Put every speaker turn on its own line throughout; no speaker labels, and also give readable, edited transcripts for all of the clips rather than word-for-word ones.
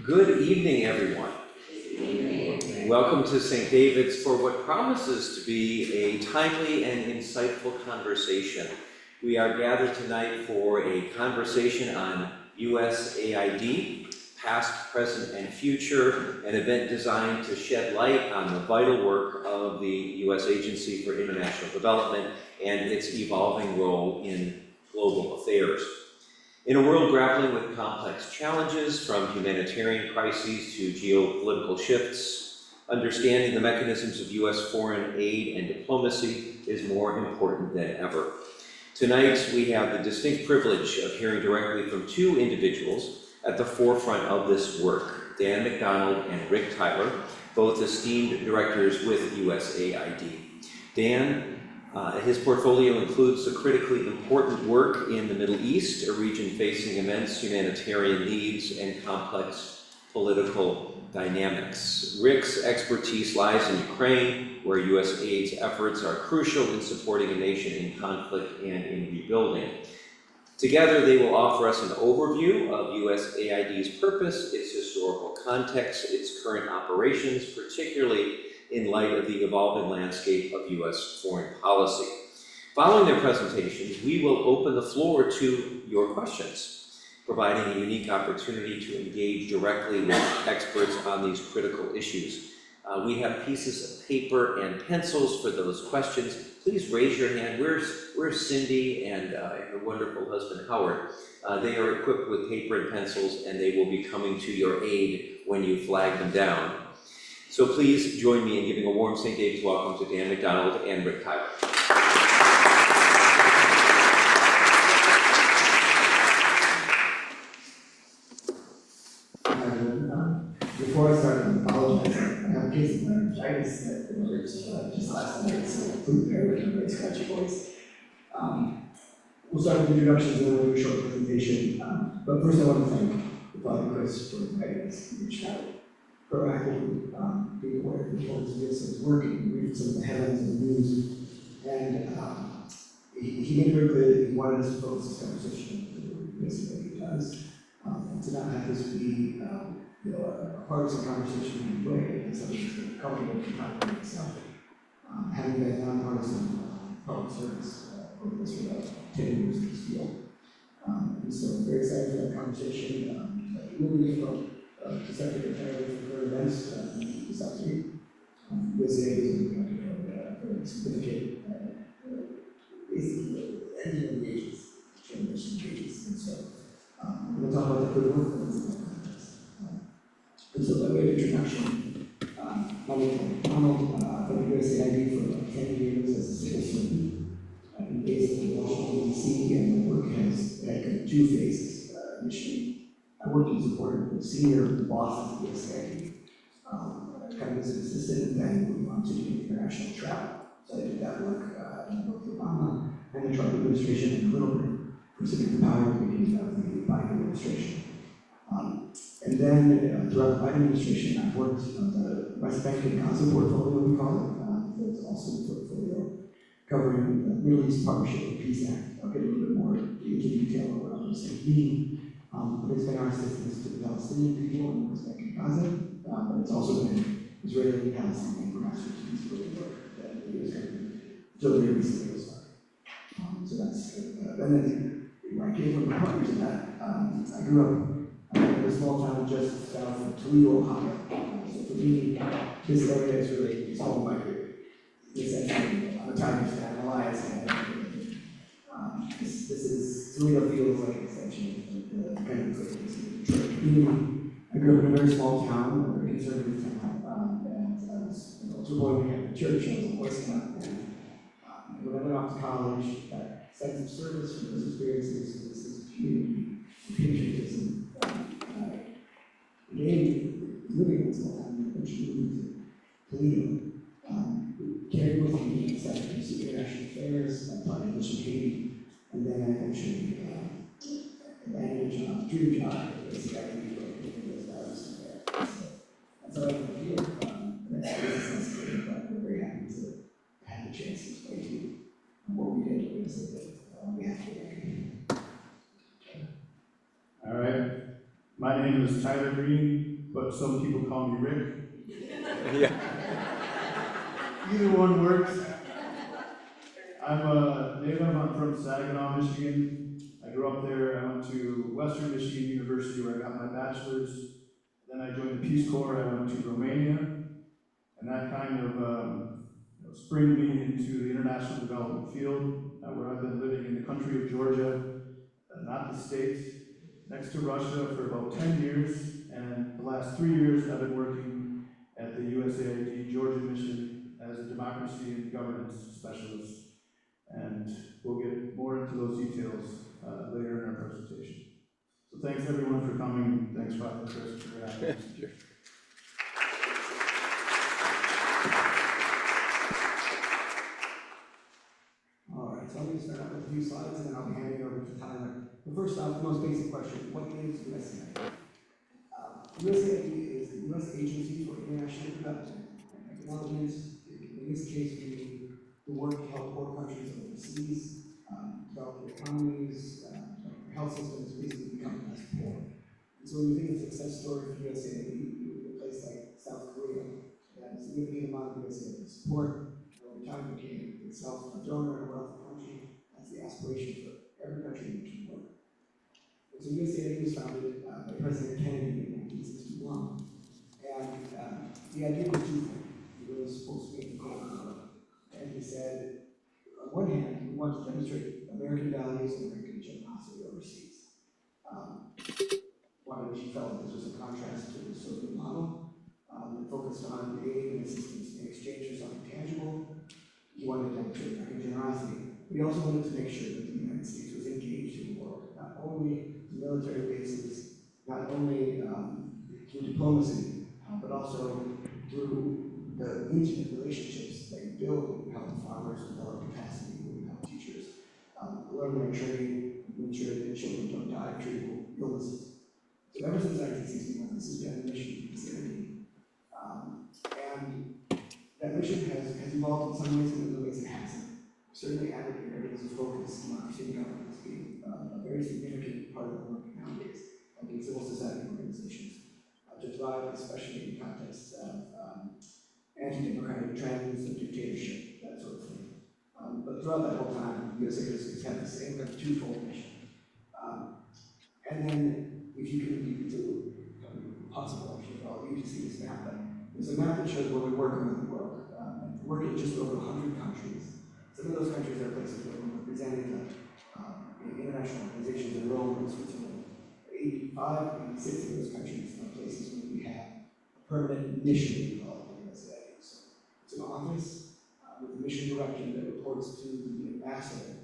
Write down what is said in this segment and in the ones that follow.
Good evening, everyone. Welcome to St. David's for what promises to be a timely and insightful conversation. We are gathered tonight for a conversation on USAID, past, present, and future, an event designed to shed light on the vital work of the U.S. Agency for International Development and its evolving role in global affairs. In a world grappling with complex challenges, from humanitarian crises to geopolitical shifts, understanding the mechanisms of U.S. foreign aid and diplomacy is more important than ever. Tonight, we have the distinct privilege of hearing directly from two individuals at the forefront of this work, Dan McDonald and Rick Tyler, both esteemed directors with USAID. Dan, his portfolio includes the critically important work in the Middle East, a region facing immense humanitarian needs and complex political dynamics. Rick's expertise lies in Ukraine, where USAID's efforts are crucial in supporting a nation in conflict and in rebuilding. Together, they will offer us an overview of USAID's purpose, its historical context, its current operations, particularly in light of the evolving landscape of U.S. foreign policy. Following their presentations, we will open the floor to your questions, providing a unique opportunity to engage directly with experts on these critical issues. We have pieces of paper and pencils for those questions. Please raise your hand. Where's Cindy and her wonderful husband, Howard? They are equipped with paper and pencils, and they will be coming to your aid when you flag them down. So please join me in giving a warm St. David's welcome to Dan McDonald and Rick Tyler.
Before I start, I apologize. I have a case of laryngitis that emerged just last night, so please bear with my scratchy voice. We'll start with introductions and then we'll do a short presentation. But first I want to thank Father Chris for inviting us to reach out proactively, being aware of the importance of this is working, reading some of the headlines in the news, and he made it very clear that he wanted us to focus this conversation on basically he does, and to not have this be a partisan conversation in any way, and something that's comfortable to talk about itself. Having been nonpartisan public service over this for about 10 years in this field. And so I'm very excited for that conversation. It will be difficult to separate entirely from current events this afternoon. USAID is going to be very significant, basically, ending of the ages, generation of ages. And so I'm going to talk about the good work that's in that context. And so by way of introduction, my name is McDonald. I've been at USAID for about 10 years as a civil servant. I've been based in Washington, D.C., and my work has had kind of two phases. Initially, I worked in support of the senior boss of the USAID, kind of as an assistant, and then moved on to international travel. So I did that work in both Obama and the Trump administration, and a little bit for civic power at the beginning of the Biden administration. And then throughout the Biden administration, I've worked on the West Bank and Gaza portfolio, we call it. There's also a portfolio covering the Middle East Partnership and Peace Act. I'll get a little bit more into detail on what all those things mean. But it's been our assistance to the Palestinian people in the West Bank and Gaza, but it's also been Israeli and Palestinian international peace building work that the U.S. government until very recently was started. So that's, and then where I came from, my partners in that, I grew up in a small town just south of Toledo, Ohio. So for me, this area is really all my career. Essentially, I'm a Tigers fan, a Lions fan. This is, Toledo feels like essentially the kind of place in Detroit community. I grew up in a very small town, a very conservative town, and I was to a point when I had the church, I was a Boy Scout, and when I went off to college, that sense of service from those experiences, this is community, patriotism, again, living in a small town, and eventually moving to Toledo. Carried with me inside of international affairs, I taught English in Haiti, and then I eventually landed a job, dream job, basically I could go for those values there. So that's how I got here. The next business is great, but we're very happy to have the chance to explain to you what we did, what we said on behalf of the community.
All right. My name is Tyler Green, but some people call me Rick.
Yeah.
Either one works. I'm from Saginaw, Michigan. I grew up there. I went to Western Michigan University where I got my bachelor's. Then I joined the Peace Corps. I went to Romania, and that kind of springed me into the international development field, where I've been living in the country of Georgia, not the States, next to Russia for about 10 years. And the last 3 years I've been working at the USAID Georgia mission as a democracy and governance specialist. And we'll get more into those details later in our presentation. So thanks everyone for coming. Thanks Father Chris for having us.
Sure.
All right, so I'm going to start out with a few slides, and then I'll be handing it over to Tyler. But first off, the most basic question, what is USAID? USAID is the U.S. Agency for International Development and Acknowledgement. In this case, we the work to help poor countries overseas, develop their economies, develop their health systems, basically become less poor. And so when you think of a success story for USAID, you look at a place like South Korea, that has a significant amount of USAID support, over time became itself a donor and a wealthy country. That's the aspiration for every country in which we work. And so USAID was founded by President Kennedy in 1961. And the idea was twofold. It was supposed to be the goal. And he said, on one hand, we want to demonstrate American values and American generosity overseas. One of which he felt this was a contrast to the Soviet model that focused on aid and assistance in exchange for something tangible. He wanted to demonstrate American generosity, but he also wanted to make sure that the United States was engaged in the world, not only the military bases, not only through diplomacy, but also through the intimate relationships that you build when you help farmers develop capacity, when you help teachers learn their trade, make sure that children don't die of treatable ever since 1961, this has been a mission for this entity. And that mission has evolved in some ways and in other ways it hasn't. Certainly advocate areas of focus, democracy and governance being a very significant part of the work nowadays, helping civil society organizations to thrive, especially in contexts of anti-democratic trends and dictatorship, that sort of thing. But throughout that whole time, USAID has had the same kind of twofold mission. And then, if you can be possible, actually, for all of you to see this map, but there's a map that shows where we work around the world. We work in just over 100 countries. Some of those countries are places where we're representing international organizations in Rome and Switzerland. 85, 86 of those countries are places where we have a permanent mission, we call it, USAID. So it's an office with a mission director that reports to the ambassador.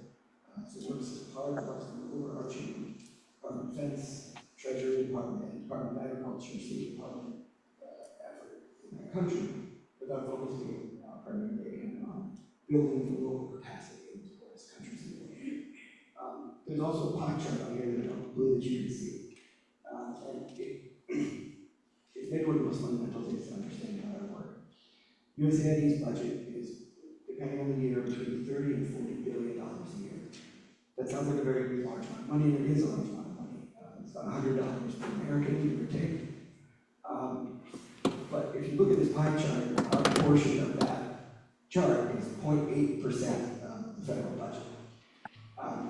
So it works as part of the overarching Department of Defense, Treasury Department, Department of Agriculture, State Department effort in that country, without focusing primarily on building the local capacity in those countries in the world. There's also a pie chart on here that I don't believe that you can see. And it's maybe one of the most fundamental things to understand how that works. USAID's budget is, depending on the year, between $30 and $40 billion a year. That sounds like a very large amount of money, and it is a large amount of money. It's about $100 per American, give or take. But if you look at this pie chart, our portion of that chart is 0.8% of the federal budget.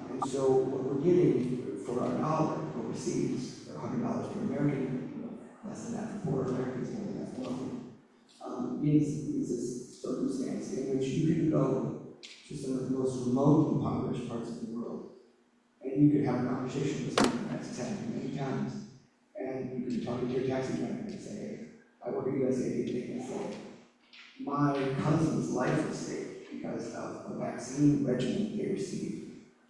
And so what we're getting for our dollar overseas, or $100 per American, less than that for poor Americans, more than that for wealthy, is this circumstance in which you can go to some of the most remote, impoverished parts of the world, and you could have a conversation with someone that's happened many times, and you could talk to your taxi driver and say, hey, I work at USAID, they can say, my cousin's life was saved because of a vaccine regimen they received.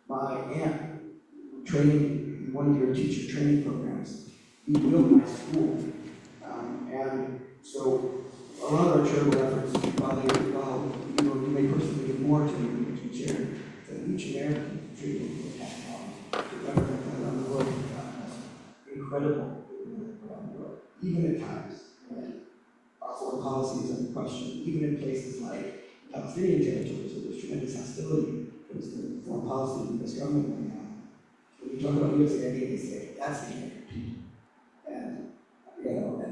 My aunt trained in one of your teacher training programs. You built my school. And so a lot of our charitable efforts, while you may personally give more to charity than each American contributing to the tax law, to government around the world, incredible around the world, even at times when our foreign policy is under question, even in places like Palestinian territories where there's tremendous hostility towards the foreign policy of the US government right now. When you talk about USAID, they say, that's the American people. And,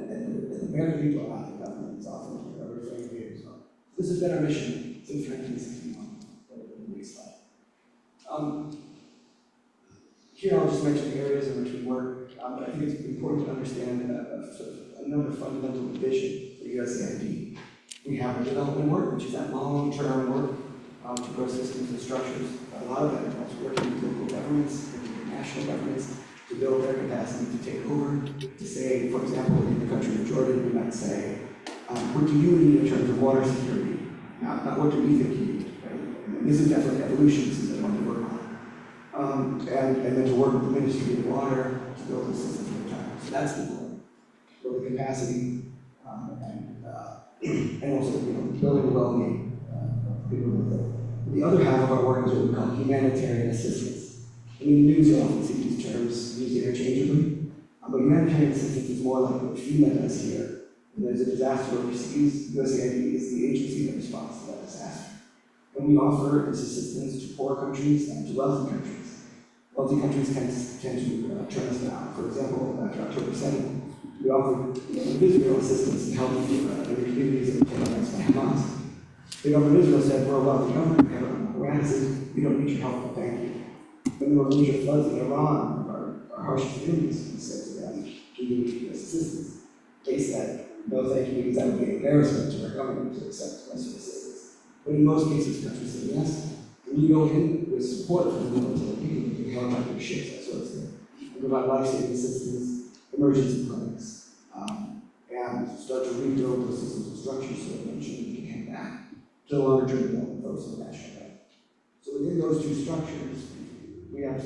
and the American people are not the government, it's often referring to here as well. This has been our mission since 1961. The next slide. Here I'll just mention the areas in which we work, but I think it's important to understand another fundamental division for USAID. We have our development work, which is that long-term work to grow systems and structures. A lot of that involves working with local governments, with national governments, to build their capacity to take over, to say, for example, in the country of Jordan, we might say, what do you need in terms of water security? Not what do we think you need, right? And this is definitely evolution, this is one to work on. And then to work with the Ministry of Water to build the system over time. So that's the goal. Build the capacity, and also building the well-being of people with it. The other half of our work is what we call humanitarian assistance. I mean, the news you often see these terms used interchangeably, but humanitarian assistance is more like what FEMA does here. When there's a disaster overseas, USAID is the agency that responds to that disaster. And we offer this assistance to poor countries and to wealthy countries. Wealthy countries tend to turn us down. For example, after October 7th, we offered Israel assistance to help in the communities that were terrorized by Hamas. The government of Israel said, we're a wealthy government. Iran says, we don't need your help, but thank you. When there were major floods in Iran, our harshest enemies, we said to them, do you need U.S. assistance? They said, no thank you, because that would be an embarrassment to our government to accept Western assistance. But in most cases, countries say yes. When you go in with support from the military, you can helicopter ships, that sort of thing. You provide life-saving assistance, emergency clinics, and start to rebuild those systems and structures so that eventually we can come back to the longer-term development of those in the national bank. So within those two structures, we have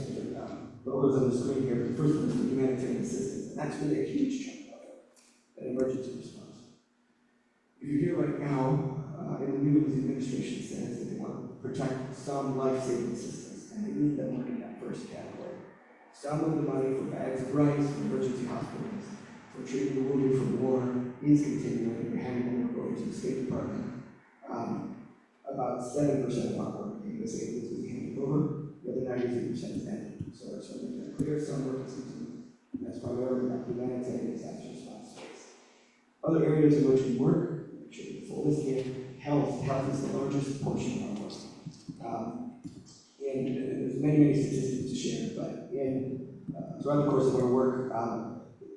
logos on the screen here. The first one is the humanitarian assistance, and that's really a huge chunk of it, an emergency response. If you're here right now, in the news, the administration says that they want to protect some life-saving systems, and they need them in that first category. Some of the money for bags of rice, for emergency hospitals, is continuing, we're handing it over to the State Department. About 7% of our work in USAID is being handed over, the other 93% is ended. So I just want to make that clear, some work is continuing. That's primarily about humanitarian disaster response space. Other areas in which we work, which are the full list here, health is the largest portion of our work. And there's many statistics to share, but throughout the course of our work,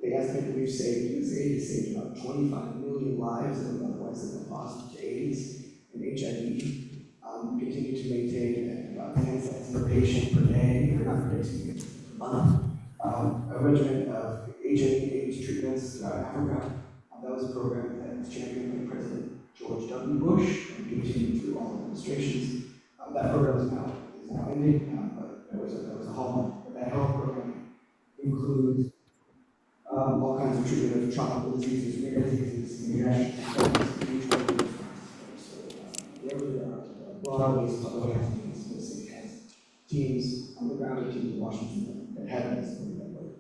they estimate that USAID has saved about 25 million lives that would otherwise have been lost to AIDS and HIV. We continue to maintain about 10 cents per patient per day, or not per day, excuse me, per month. A regimen of HIV/AIDS treatments throughout Africa. That was a program that was championed by President George W. Bush and continued through all administrations. That program is now ending, but there was a hallmark. But that health program includes all kinds of treatment of tropical diseases, rare diseases, international studies, so there are broad ways public health teams, USAID has teams on the ground, and teams in Washington that have been supporting that work.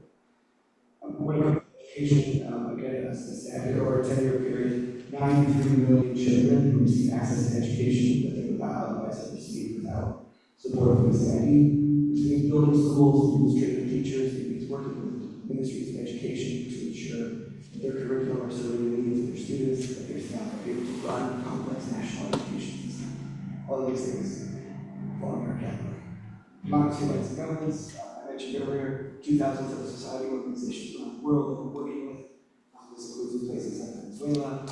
When it comes to education, again, as I said, over a 10-year period, 93 million children who receive access to education that they would not otherwise have received without support from USAID. Which means building schools, administrative teachers, it means working with ministries of education to ensure that their curriculum are serving the needs of their students, that their staff are able to run complex national education systems. All of these things fall in our category. Democracy, rights, and governance, I mentioned earlier, 2,000 civil society organizations around the world that we're working with. This includes places like Venezuela,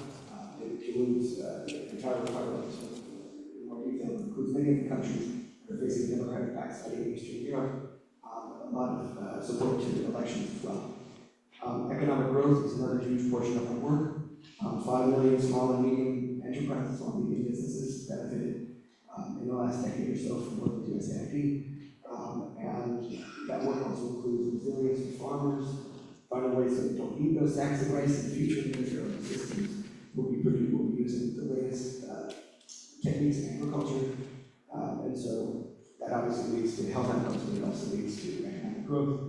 it includes the entire Republic in more detail, it includes many of the countries that are facing a democratic backslide in Eastern Europe, a lot of support to elections as well. Economic growth is another huge portion of our work. 5 million small and medium enterprises, small and medium businesses benefited in the last decade or so from work with USAID. And that work also includes resilience for farmers, finding ways that we don't need those sacks of rice in the future because their own systems will be using the latest techniques in agriculture. And so that obviously leads to health outcomes, but it also leads to economic growth.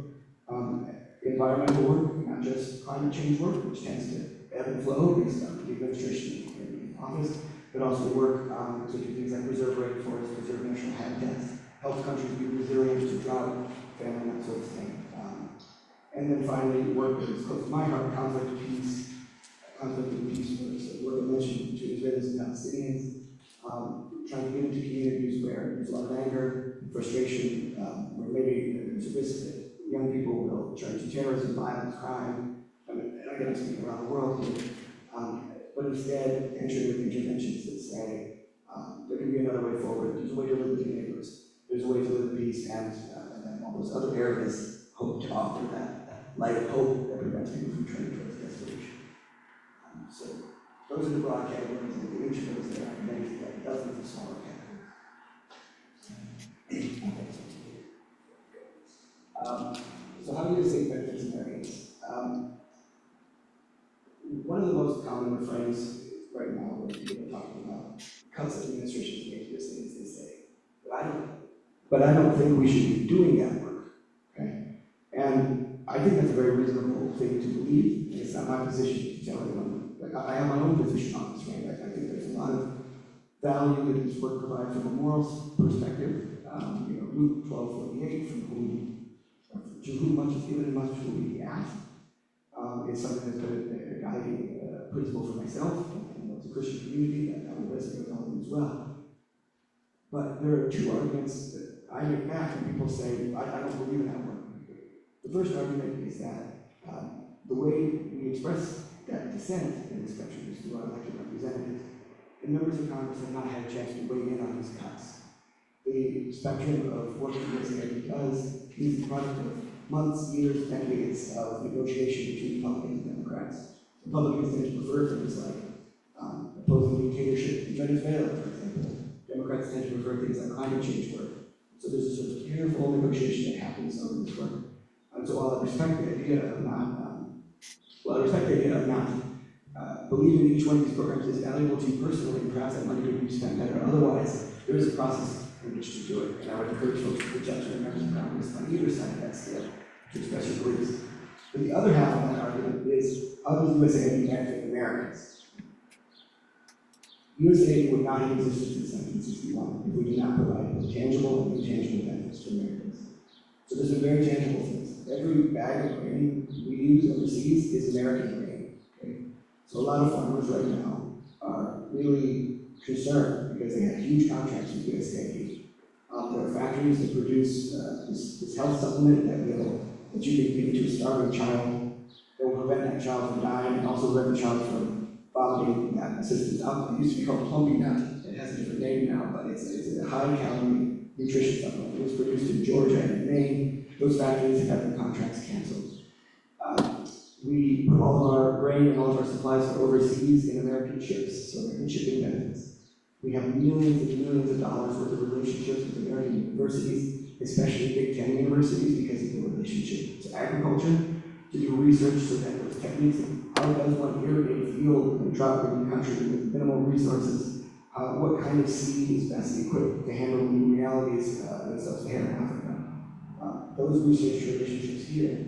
Environmental work, not just climate change work, which tends to ebb and flow based on the administration in office, but also work to do things like preserve rainforests, preserve natural habitats, help countries be resilient to drought, famine, that sort of thing. And then finally, work that is close to my heart, conflict and peace work. So work I mentioned between Israelis and Palestinians, trying to get into communities where there's a lot of anger, frustration, where maybe there's a risk that young people will turn to terrorism, violence, crime, and again, I'm speaking around the world here, but instead entering with interventions that say there can be another way forward, there's a way to live with your neighbors, there's a way to live in peace, and then all those other areas hope to offer that light of hope that prevents people from turning towards desperation. So those are the broad categories, and in each of those there are many, like dozens of smaller categories. So how do you say benefits and barriers? One of the most common refrains right now when people are talking about cuts that the administration is making is they say, but I don't think we should be doing that work. Okay? And I think that's a very reasonable thing to believe. It's not my position to tell anyone. Like I have my own position on this, right? I think there's a lot of value that this work provides from a moral perspective. Luke 12:48, to whom much is given and much will be asked, is something that's been a guiding principle for myself and the Christian community that will resonate with all of you as well. But there are two arguments that I make back when people say, I don't believe in that work. The first argument is that the way we express that dissent in this country is through our elected representatives, and members of Congress have not had a chance to weigh in on these cuts. The spectrum of work that USAID does is the product of months, years, decades of negotiation between Republicans and Democrats. Republicans tend to prefer things like opposing dictatorship in Venezuela, for example. Democrats tend to prefer things like climate change work. So there's a sort of careful negotiation that happens over this work. So while I respect the idea of not believing that each one of these programs is valuable to you personally, and perhaps that money could be spent better otherwise, there is a process in which to do it. And I would encourage folks to reach out to their members of Congress on either side of that scale to express your beliefs. But the other half of that argument is, how does USAID benefit the Americans. USAID would not have existed since 1961 if we did not provide both tangible and intangible benefits to Americans. So there's some very tangible things. Every bag of grain we use overseas is American grain. Okay? So a lot of farmers right now are really concerned because they have huge contracts with USAID. There are factories that produce this health supplement that you can give to a starving child that will prevent that child from dying and also prevent the child from vomiting that assistance out. It used to be called plumpy nut. It has a different name now, but it's a high-calorie nutrition supplement. It was produced in Georgia and in Maine. Those factories have had their contracts canceled. We put all of our grain and all of our supplies for overseas in American ships, so American shipping benefits. We have millions and millions of dollars worth of relationships with American universities, especially Big Ten universities, because of the relationship to agriculture, to do research so that those techniques of how does one irrigate a field in a drought-ridden country with minimal resources, what kind of seed is best equipped to handle the realities in sub-Saharan Africa. Those research relationships here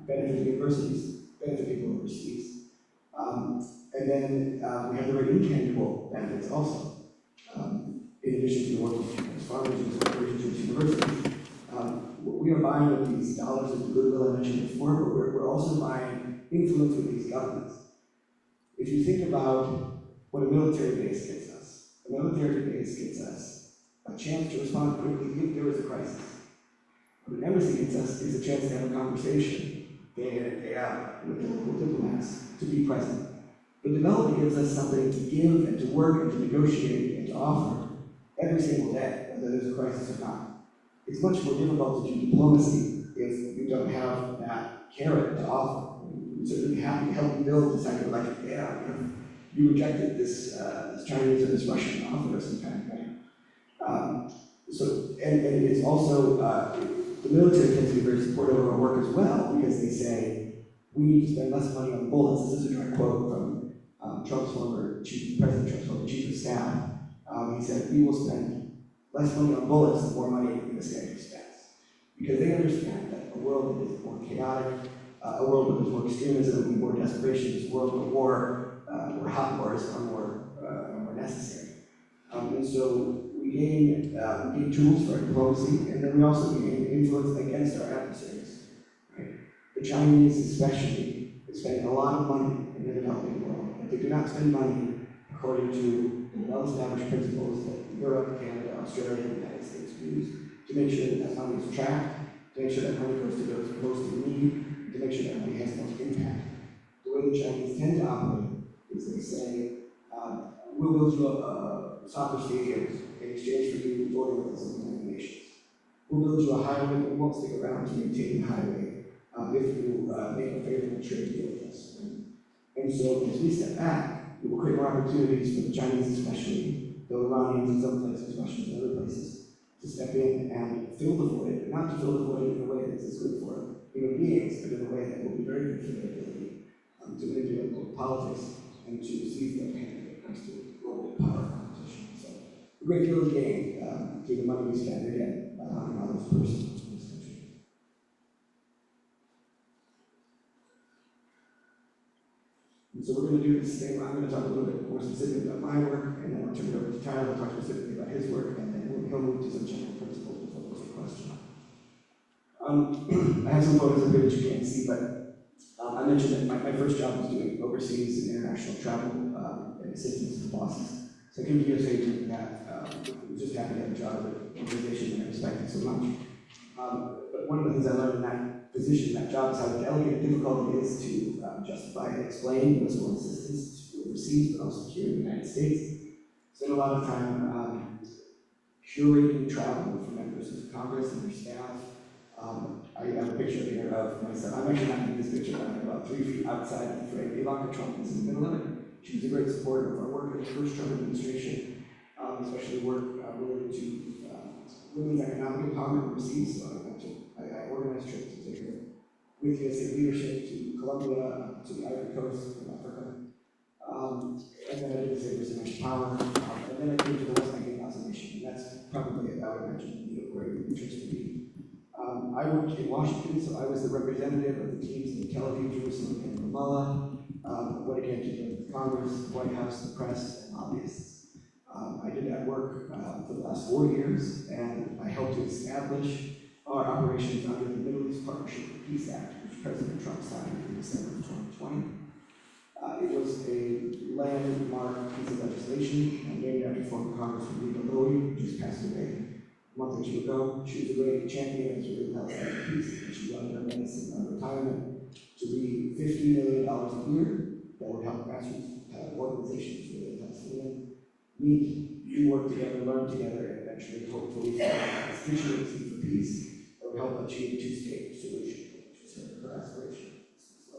benefit universities, benefit people overseas. And then we have the very intangible benefits also. In addition to the work as farmers and corporations and universities, we are buying with these dollars of goodwill I mentioned before, but we're also buying influence with these governments. If you think about what a military base gets us, a military base gets us a chance to respond quickly if there is a crisis. What an embassy gets us is a chance to have a conversation day in and day out with the local diplomats to be present. But development gives us something to give and to work and to negotiate and to offer every single day, whether there's a crisis or not. It's much more difficult to do diplomacy if you don't have that carrot to offer. We're certainly happy to help you build this idea like, yeah, you rejected this Chinese or this Russian offer of some kind, right? And it's also, the military tends to be very supportive of our work as well, because they say, we need to spend less money on bullets. This is a direct quote from President Trump's former chief of staff. He said, we will spend less money on bullets and more money in the USAID expense. Because they understand that a world that is more chaotic, a world where there's more extremism, more desperation, is a world where hot wars are more necessary. And so we gain tools for diplomacy, and then we also gain influence against our adversaries. Right? The Chinese especially is spending a lot of money in the developing world, but they do not spend money according to the well-established principles that Europe, Canada, Australia, and the United States use to make sure that money is tracked, to make sure that money goes to those most in need, to make sure that money has the most impact. The way the Chinese tend to operate is they say, we'll build you a soccer stadium in exchange for you voting with us in the United Nations. We'll build you a highway, but we won't stick around to maintain the highway if you make a favorable trade deal with us. And so as we step back, we will create more opportunities for the Chinese especially, the Iranians in some places, Russians in other places, to step in and fill the void, but not to fill the void in a way that's good for human beings, but in a way that will be very good for their ability to manipulate global politics and to seize their hand when it comes to global power competition. So a great deal of gain through the money we spend again by $100 per person in this country. And so we're going to do this thing. I'm going to talk a little bit more specifically about my work, and then I'll turn it over to Tyler to talk specifically about his work, and then he'll move to some general principles before there's a question. I have some photos up here that you can't see, but I mentioned that my first job was doing overseas and international travel and assistance to bosses. So I came to USAID doing that. I was just happy to have a job at an organization that I respected so much. But one of the things I learned in that position, that job, is how delicate and difficult it is to justify and explain U.S. foreign assistance to overseas, but also here in the United States. Spent a lot of time curating travel for members of Congress and their staff. I have a picture here of myself. I'm actually not in this picture, but I'm about 3 feet outside of the frame. Ivanka Trump is in the middle of it. She was a great supporter of our work in the first Trump administration, especially work related to women's economic empowerment overseas. So I organized trips to take her with USAID leadership to Colombia, to the Ivory Coast of Africa. And then I did the same for Domestic Power. And then I came to the West Bank Gaza mission, and that's probably, I would imagine, where your interest would be. I worked in Washington, so I was the representative of the teams in Tel Aviv, Jerusalem, and Ramallah. went again to the Congress, the White House, the press, and lobbyists. I did that work for the last 4 years, and I helped to establish our operations under the Middle East Partnership for Peace Act, which President Trump signed in December of 2020. It was a landmark piece of legislation named after former Congressman Lisa Lowey, who just passed away a month or two ago. She was a great champion of Israeli Palestinian peace, and she wanted her medicine on retirement to be $50 million a year that would help grassroots organizations, Israeli Palestinian, meet, do work together, learn together, and eventually, hopefully, constituency for peace that would help achieve a two-state solution, which was her aspiration. So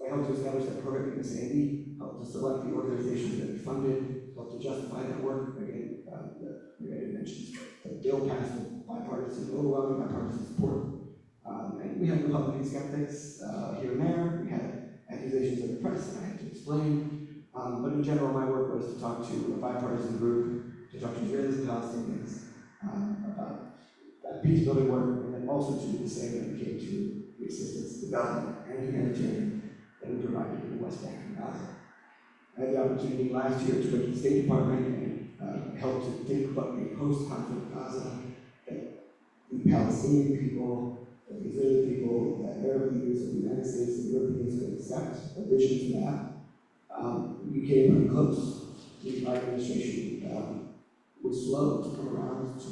I helped to establish that program in USAID, helped to select the organizations that we funded, helped to justify that work. Again, I mentioned the bill passed with overwhelming bipartisan support. And we had Republican skeptics here and there. We had accusations in the press that I had to explain. But in general, my work was to talk to a bipartisan group, to talk to Israelis and Palestinians about peace building work, and then also to do the same when it came to the assistance, development, and humanitarian that we provided in the West Bank and Gaza. I had the opportunity last year to go to the State Department and help to think about a post-conflict Gaza that the Palestinian people, the Israeli people, the Arab leaders of the United States and Europeans could accept a vision for that. We came pretty close. Our administration was slow to come around to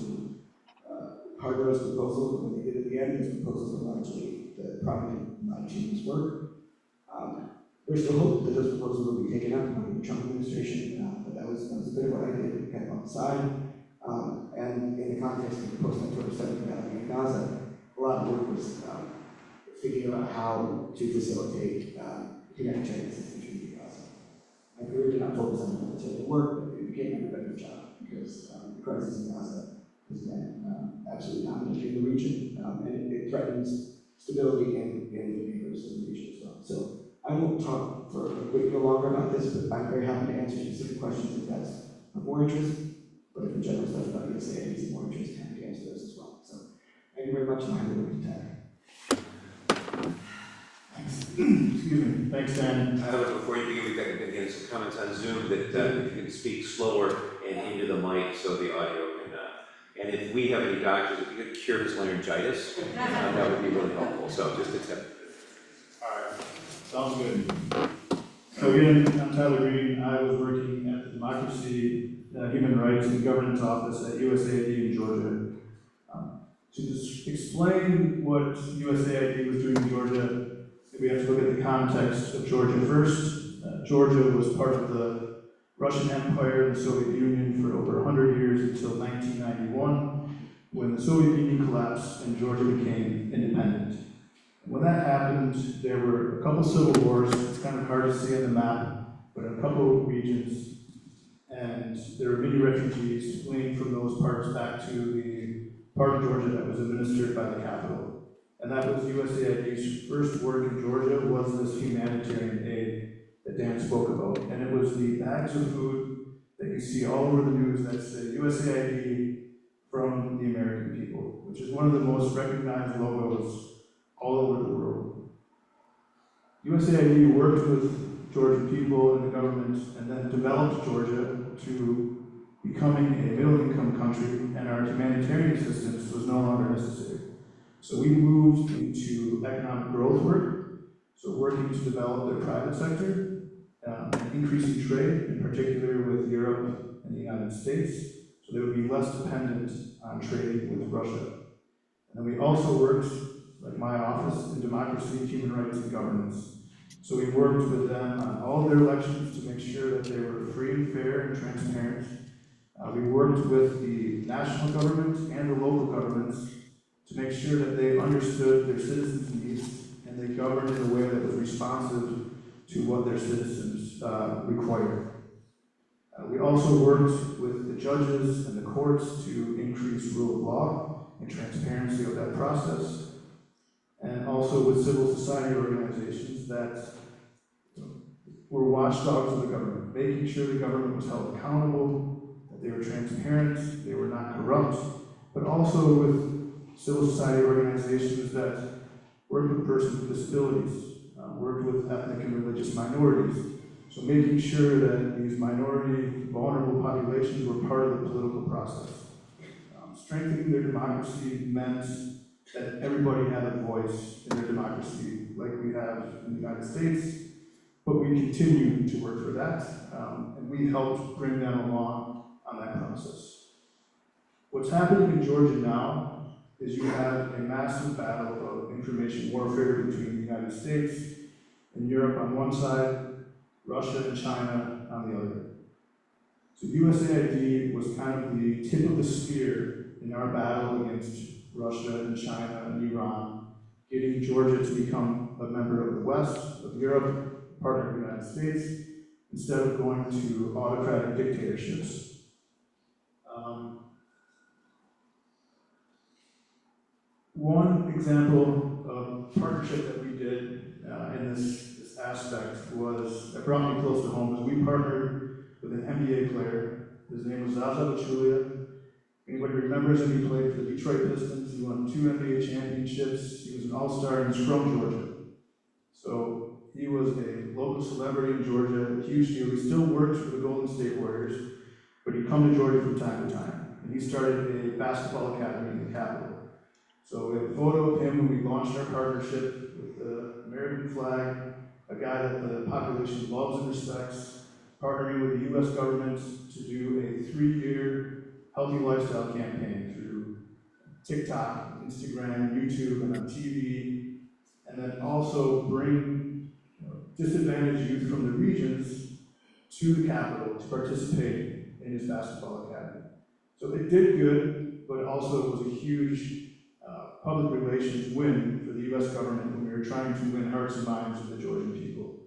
harbor those proposals. When they did at the end, those proposals were largely the product of my team's work. There's still hope that those proposals will be taken up by the Trump administration, but that was a bit of what I did kind of on the side. And in the context of the post-October 7th battle in Gaza, a lot of work was figuring out how to facilitate humanitarian assistance in Gaza. My career did not focus on military work, but it became a better job because the crisis in Gaza has been absolutely dominating the region, and it threatens stability in the neighbors in the region as well. So I won't talk for a great deal longer about this, but I'm very happy to answer specific questions if that's of more interest. But if the general stuff about USAID is of more interest, I'm happy to answer those as well. So thank you very much, and I'm going to tag.
Thanks. Excuse me. Thanks, Dan.
Before you begin, we've got again some comments on Zoom that if you can speak slower and into the mic so the audio can. And if we have any doctors, if you could cure his laryngitis, that would be really helpful. So just a tip.
All right. Sounds good. So again, I'm Tyler Green. I was working at the Democracy, Human Rights, and Governance Office at USAID in Georgia. To just explain what USAID was doing in Georgia, we have to look at the context of Georgia first. Georgia was part of the Russian Empire and the Soviet Union for over 100 years until 1991, when the Soviet Union collapsed and Georgia became independent. When that happened, there were a couple civil wars. It's kind of hard to see on the map, but in a couple of regions, and there were many refugees fleeing from those parts back to the part of Georgia that was administered by the capital. And that was USAID's first work in Georgia, was this humanitarian aid that Dan spoke about. And it was the bags of food that you see all over the news that say USAID from the American people, which is one of the most recognized logos all over the world. USAID worked with Georgian people and the government and then developed Georgia to becoming a middle-income country, and our humanitarian assistance was no longer necessary. So we moved into economic growth work, so working to develop their private sector, increasing trade, in particular with Europe and the United States, so they would be less dependent on trading with Russia. And then we also worked, like my office, in democracy, human rights, and governance. So we worked with them on all their elections to make sure that they were free and fair and transparent. We worked with the national government and the local governments to make sure that they understood their citizens' needs and they governed in a way that was responsive to what their citizens required. We also worked with the judges and the courts to increase rule of law and transparency of that process, and also with civil society organizations that were watchdogs of the government, making sure the government was held accountable, that they were transparent, they were not corrupt, but also with civil society organizations that work with persons with disabilities. worked with ethnic and religious minorities. So making sure that these minority, vulnerable populations were part of the political process. Strengthening their democracy meant that everybody had a voice in their democracy, like we have in the United States, but we continue to work for that, and we helped bring them along on that process. What's happening in Georgia now is you have a massive battle of information warfare between the United States and Europe on one side, Russia and China on the other. So USAID was kind of the tip of the spear in our battle against Russia and China and Iran, getting Georgia to become a member of the West, of Europe, partner of the United States, instead of going to autocratic dictatorships. One example of partnership that we did in this aspect that brought me close to home, was we partnered with an NBA player. His name was Zaza Pachulia. Anybody remembers him? He played for the Detroit Pistons. He won 2 NBA championships. He was an all-star and he's from Georgia. So he was a local celebrity in Georgia, a huge deal. He still works for the Golden State Warriors, but he'd come to Georgia from time to time. And he started a basketball academy in the capital. So we have a photo of him when we launched our partnership with the American flag, a guy that the population loves and respects, partnering with the U.S. government to do a 3-year healthy lifestyle campaign through TikTok, Instagram, YouTube, and on TV, and then also bring disadvantaged youth from the regions to the capital to participate in his basketball academy. So it did good, but also was a huge public relations win for the U.S. government when we were trying to win hearts and minds of the Georgian people.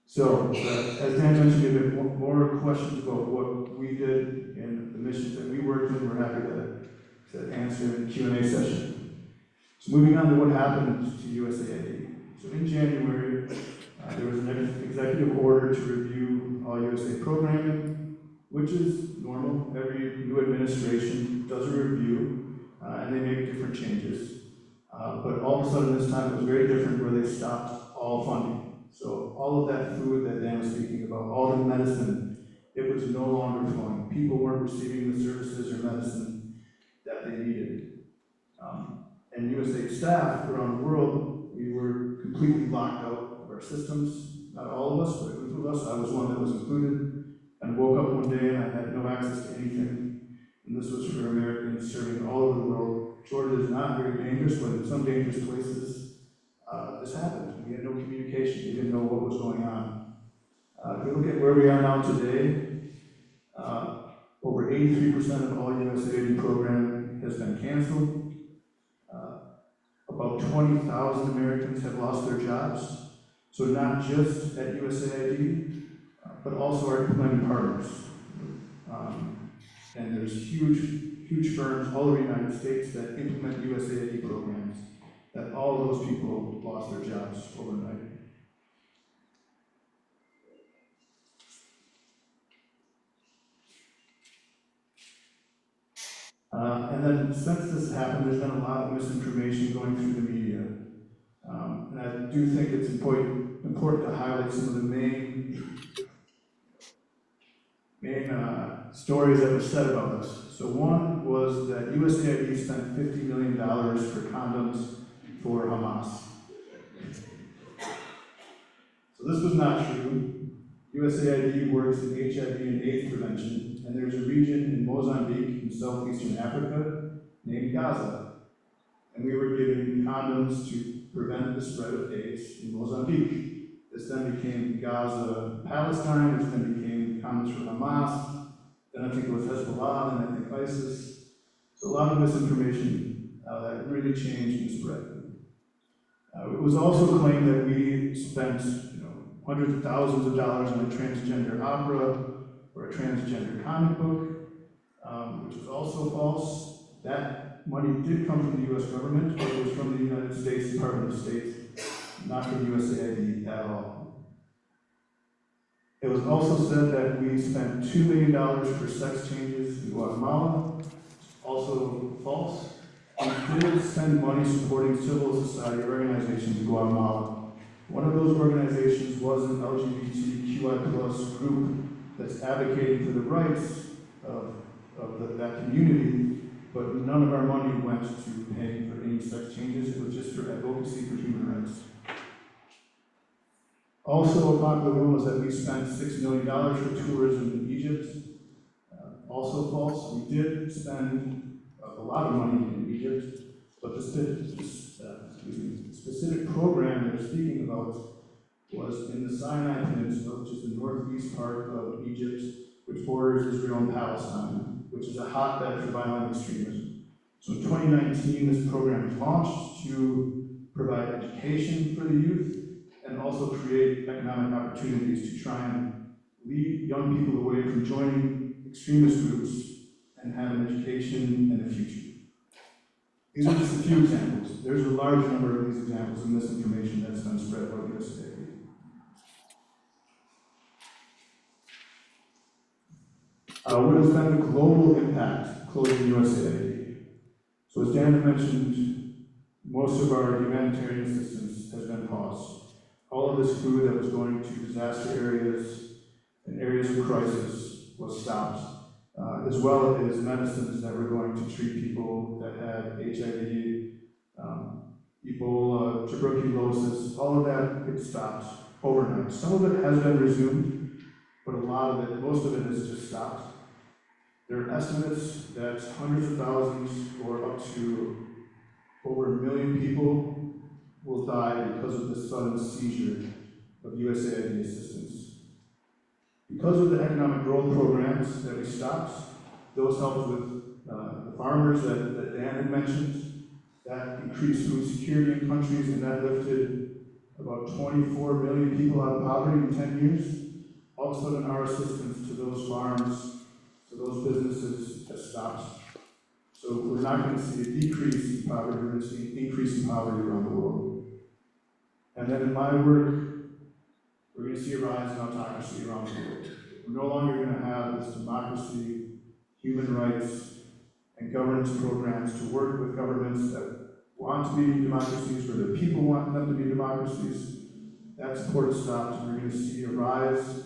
So, as Dan mentioned, if there are more questions about what we did and the missions that we worked in, we're happy to answer in the Q&A session. So moving on to what happened to USAID. So in January, there was an executive order to review all USAID programming, which is normal. Every new administration does a review, and they make different changes. But all of a sudden this time it was very different, where they stopped all funding. So all of that food that Dan was speaking about, all the medicine, it was no longer flowing. People weren't receiving the services or medicine that they needed. And USAID staff around the world, we were completely locked out of our systems. Not all of us, but a group of us. I was one that was included. And woke up one day and I had no access to anything. And this was for Americans serving all over the world. Georgia is not very dangerous, but in some dangerous places, this happened. We had no communication. We didn't know what was going on. If we look at where we are now today, over 83% of all USAID programming has been canceled. About 20,000 Americans have lost their jobs. So not just at USAID, but also our implementing partners. And there's huge firms all over the United States that implement USAID programs, that all of those people lost their jobs overnight. And then since this happened, there's been a lot of misinformation going through the media. And I do think it's important to highlight some of the main stories that were said about us. So one was that USAID spent $50 million for condoms for Hamas. So this was not true. USAID works in HIV and AIDS prevention, and there's a region in Mozambique in southeastern Africa named Gaza. And we were giving condoms to prevent the spread of AIDS in Mozambique. This then became Gaza, Palestine, which then became condoms for Hamas. Then I think it was Hezbollah, and I think ISIS. So a lot of misinformation that really changed and spread. It was also claimed that we spent hundreds of thousands of dollars on a transgender opera or a transgender comic book, which is also false. That money did come from the U.S. government, but it was from the United States Department of State, not from USAID at all. It was also said that we spent $2 million for sex changes in Guatemala, also false. We did spend money supporting civil society organizations in Guatemala. One of those organizations was an LGBTQI+ group that's advocating for the rights of that community, but none of our money went to paying for any such changes. It was just for advocacy for human rights. Also, a popular one was that we spent $6 million for tourism in Egypt. Also false. We did spend a lot of money in Egypt, but the specific program that we're speaking about was in the Sinai Peninsula, which is the northeast part of Egypt, which borders Israel and Palestine, which is a hotbed for violent extremism. So in 2019, this program was launched to provide education for the youth and also create economic opportunities to try and lead young people away from joining extremist groups and have an education and a future. These are just a few examples. There's a large number of these examples and misinformation that's been spread about USAID. What has been the global impact closing USAID? So as Dan mentioned, most of our humanitarian assistance has been paused. All of this food that was going to disaster areas and areas of crisis was stopped, as well as medicines that were going to treat people that had HIV, Ebola, tuberculosis. All of that gets stopped overnight. Some of it has been resumed, but a lot of it, most of it is just stopped. There are estimates that hundreds of thousands or up to over 1 million people will die because of the sudden seizure of USAID assistance. Because of the economic growth programs that we stopped, those helped with the farmers that Dan had mentioned, that increased food security in countries, and that lifted about 24 million people out of poverty in 10 years. All of a sudden, our assistance to those farms, to those businesses has stopped. So we're not going to see a decrease in poverty, we're going to see an increase in poverty around the world. And then in my work, we're going to see a rise in autocracy around the world. We're no longer going to have this democracy, human rights, and governance programs to work with governments that want to be democracies, where the people want them to be democracies. That support is stopped, and we're going to see a rise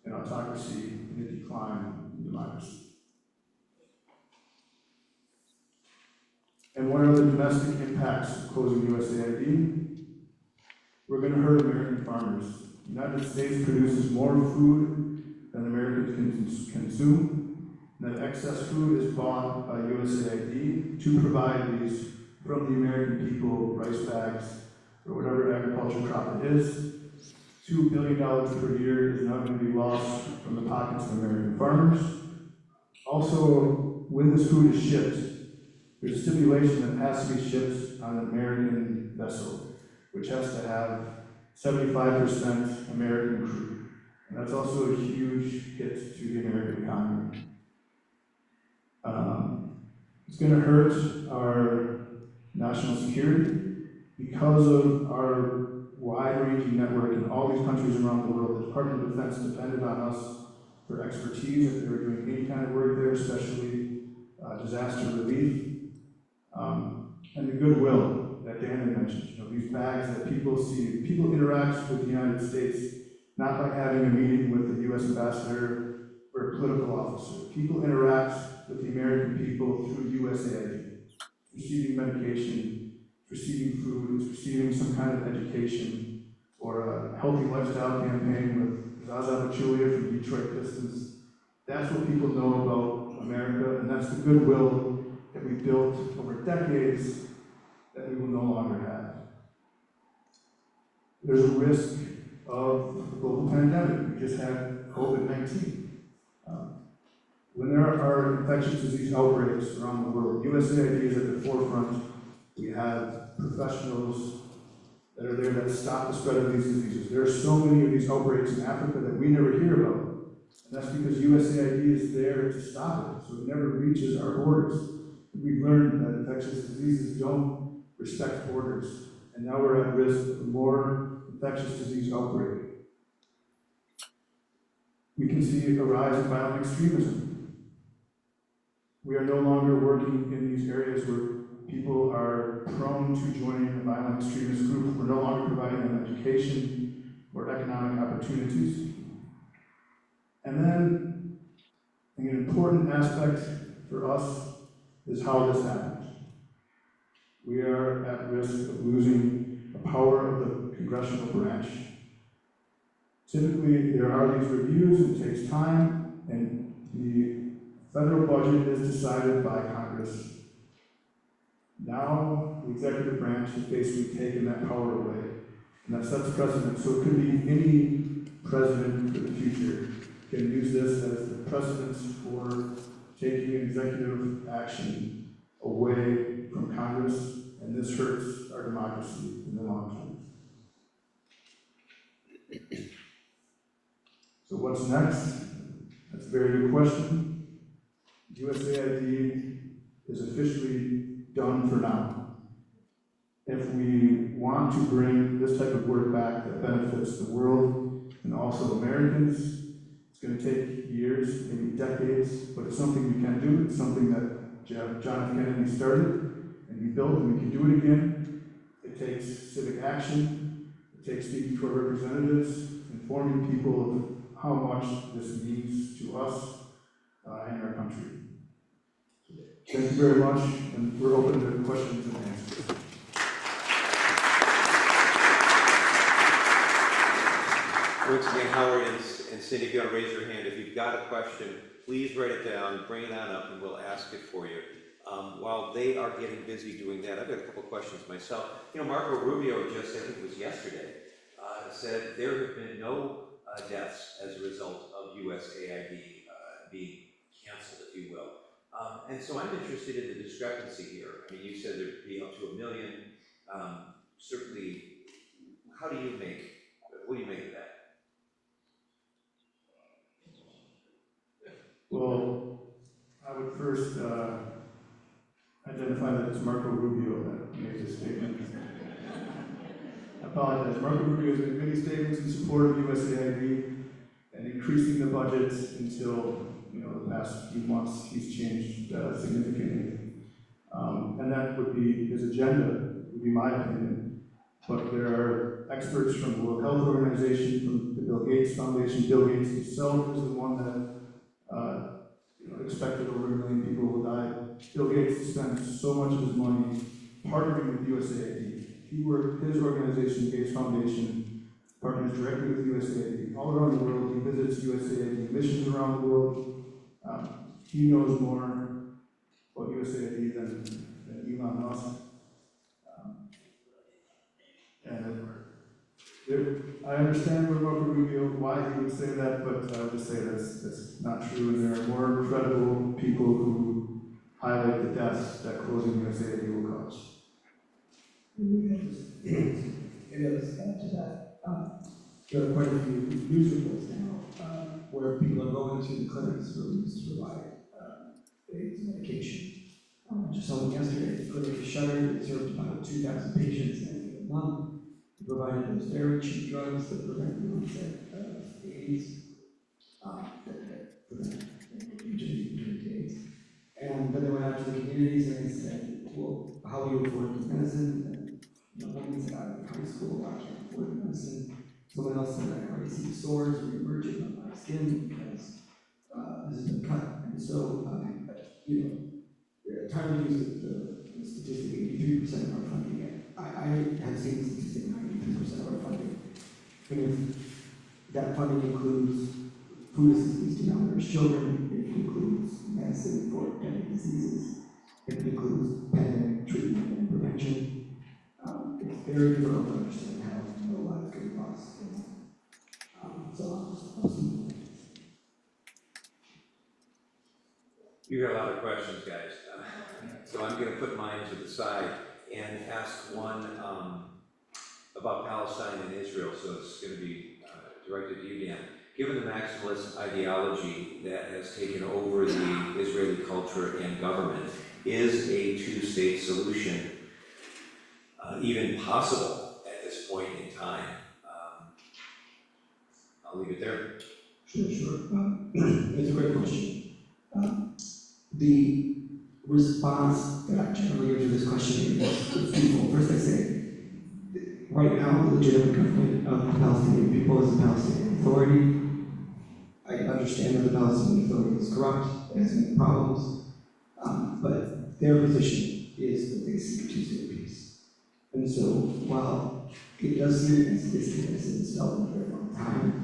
in autocracy and a decline in democracy. And what are the domestic impacts of closing USAID? We're going to hurt American farmers. The United States produces more food than Americans can consume. And that excess food is bought by USAID to provide these from the American people, rice bags, or whatever agricultural crop it is. $2 billion per year is now going to be lost from the pockets of American farmers. Also, when this food is shipped, there's a stipulation that it has to be shipped on an American vessel, which has to have 75% American crew. And that's also a huge hit to the American economy. It's going to hurt our national security because of our wide-ranging network in all these countries around the world. The Department of Defense depended on us for expertise if they were doing any kind of work there, especially disaster relief. And the goodwill that Dan had mentioned, these bags that people see, people interact with the United States not by having a meeting with the U.S. ambassador or a political officer. People interact with the American people through USAID, receiving medication, receiving food, receiving some kind of education, or a healthy lifestyle campaign with Zaza Pachulia from Detroit Pistons. That's what people know about America, and that's the goodwill that we built over decades that we will no longer have. There's a risk of a global pandemic. We just had COVID-19. When there are infectious disease outbreaks around the world, USAID is at the forefront. We have professionals that are there that stop the spread of these diseases. There are so many of these outbreaks in Africa that we never hear about. And that's because USAID is there to stop it, so it never reaches our borders. We've learned that infectious diseases don't respect borders, and now we're at risk of more infectious disease outbreak. We can see a rise in violent extremism. We are no longer working in these areas where people are prone to joining a violent extremist group. We're no longer providing them education or economic opportunities. And then, I think an important aspect for us is how this happens. We are at risk of losing the power of the congressional branch. Typically, there are these reviews, it takes time, and the federal budget is decided by Congress. Now, the executive branch has basically taken that power away, and that sets precedent. So it could be any president for the future can use this as the precedent for taking executive action away from Congress, and this hurts our democracy in the long term. So what's next? That's a very good question. USAID is officially done for now. If we want to bring this type of work back that benefits the world and also Americans, it's going to take years, maybe decades, but it's something we can do. It's something that John F. Kennedy started, and we built, and we can do it again. It takes civic action. It takes speaking to our representatives, informing people of how much this means to us and our country. Thank you very much, and we're open to questions and answers.
Once again, Howard and Cindy, if you want to raise your hand, if you've got a question, please write it down, bring it on up, and we'll ask it for you. While they are getting busy doing that, I've got a couple questions myself. You know, Marco Rubio just, I think it was yesterday, said there have been no deaths as a result of USAID being canceled, if you will. And so I'm interested in the discrepancy here. I mean, you said there'd be up to 1 million. Certainly, what do you make of that?
Well, I would first identify that it's Marco Rubio that made this statement. I apologize. Marco Rubio has made many statements in support of USAID and increasing the budget until, the past few months he's changed significantly. And that would be his agenda, would be my opinion. But there are experts from the World Health Organization, from the Bill Gates Foundation. Bill Gates himself is the one that expected over 1 million people will die. Bill Gates spends so much of his money partnering with USAID. His organization, Gates Foundation, partners directly with USAID. All around the world, he visits USAID missions around the world. He knows more about USAID than Elon Musk. I understand where Marco Rubio, why he would say that, but I would just say that's not true, and there are more credible people who highlight the deaths that closing USAID will cause.
Maybe I'll just add to that. There are quite a few news reports now where people are going to the clinics for provide AIDS medication. Just saw one yesterday, the clinic is shuttered, it served about 2,000 patients in a month. It provided those very cheap drugs that prevent the onset of AIDS, that prevent injury to AIDS. And then they went out to the communities and they said, well, how will you afford this medicine? And one said, I'm in high school, I can't afford medicine. Someone else said, I already see sores re-emerging on my skin because this has been cut. And so, time to use the statistic, 83% of our funding. I have seen the statistic, 93% of our funding. And if that funding includes food assistance to malnourished children, it includes medicine for endemic diseases, it includes pandemic treatment and prevention. It's very difficult to understand how no lives get lost.
You got a lot of questions, guys. So I'm going to put mine to the side and ask one about Palestine and Israel. So it's going to be directed to you, Dan. Given the maximalist ideology that has taken over the Israeli culture and government, is a two-state solution even possible at this point in time? I'll leave it there.
Sure. It's a great question. response that I generally give to this question is twofold. First, I say, right now, the legitimate government of the Palestinian people is the Palestinian Authority. I understand that the Palestinian Authority is corrupt, it has many problems, but their position is that they seek a two-state peace. And so, while it does seem as distant as it's felt in a very long time,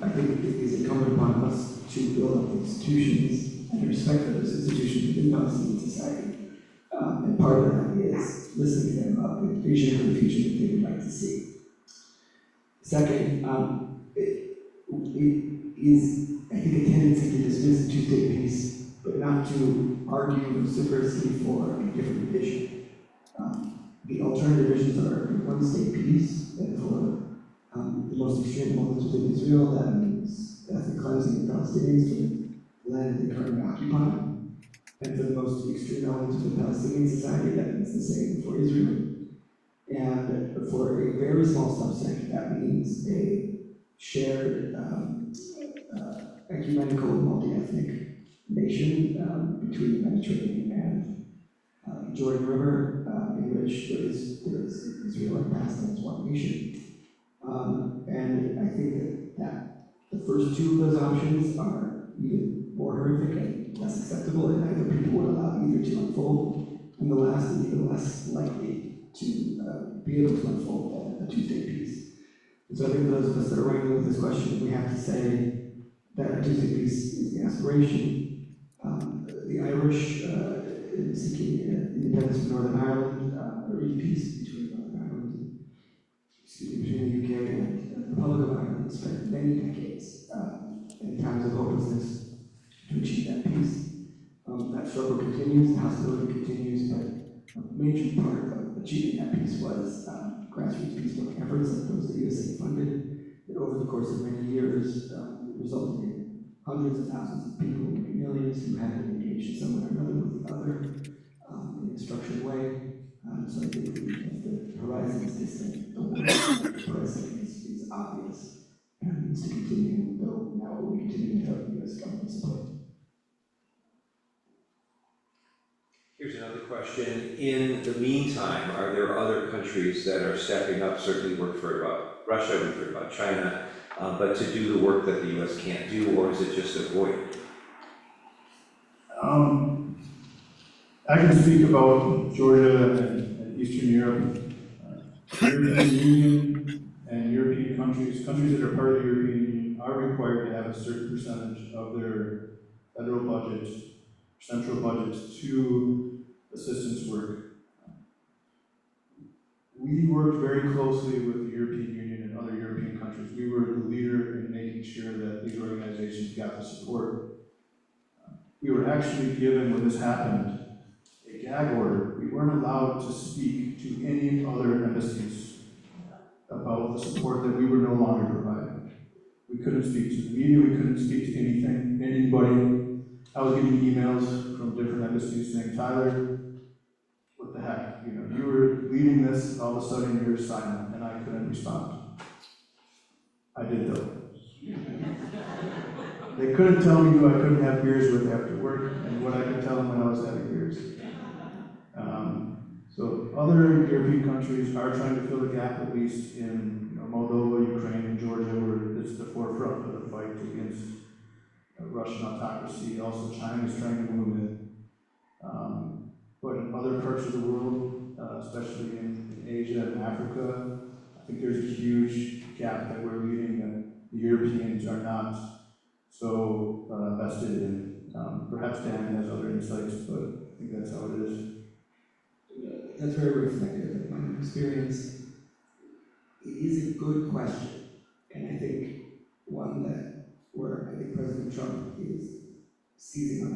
I think it is incumbent upon us to build up institutions and respect those institutions within Palestinian society. And part of that is listening to them about the vision for the future that they would like to see. Second, it is, I think, a tendency to dismiss the two-state peace, but not to argue vociferously for a different vision. The alternative visions are a one-state peace, and for the most extreme elements within Israel, that means ethnic cleansing of Palestinians from the land that they currently occupy. And for the most extreme elements of the Palestinian society, that means the same for Israel. And for a very small subset, that means a shared ecumenical multi-ethnic nation between the Mediterranean and Jordan River, in which there is Israel and Palestine as one nation. And I think that the first two of those options are even more horrific and less acceptable, and neither people would allow either to unfold, and the last is even less likely to be able to unfold than a two-state peace. And so I think for those of us that are wrestling with this question, we have to say that a two-state peace is the aspiration. The Irish seeking independence from Northern Ireland, or even peace between Northern Ireland, between the UK and the Republic of Ireland, spent many decades in times of hopelessness to achieve that peace. That struggle continues, the hostility continues, but a major part of achieving that peace was grassroots peacebuilding efforts like those that USAID funded, that over the course of many years resulted in hundreds of thousands of people, maybe millions, who had engaged in some way or another with the other in a structured way. So I think the horizon is distant, the horizon is obvious, and it needs to continue, though now it will continue without US government support.
Here's another question. In the meantime, are there other countries that are stepping up? Certainly we've heard about Russia, we've heard about China, but to do the work that the US can't do, or is it just a void?
I can speak about Georgia and Eastern Europe. European Union and European countries that are part of the European Union are required to have a certain percentage of their federal budget, central budget, to assistance work. We worked very closely with the European Union and other European countries. We were the leader in making sure that these organizations got the support. We were actually given, when this happened, a gag order. We weren't allowed to speak to any other embassies about the support that we were no longer providing. We couldn't speak to the media, we couldn't speak to anybody. I was getting emails from different embassies saying, Tyler, what the heck, you were leading this, all of a sudden you're silent, and I couldn't respond. I did though. They couldn't tell me who I couldn't have beers with after work, and what I could tell them when I was having beers. So other European countries are trying to fill the gap, at least in Moldova, Ukraine, and Georgia, where it's the forefront of the fight against Russian autocracy. Also, China is trying to move in. But in other parts of the world, especially in Asia and Africa, I think there's a huge gap that we're leaving that the Europeans are not so vested in. Perhaps Dan has other insights, but I think that's how it is.
That's very reflective of my own experience. It is a good question, and I think one that where I think President Trump is seizing on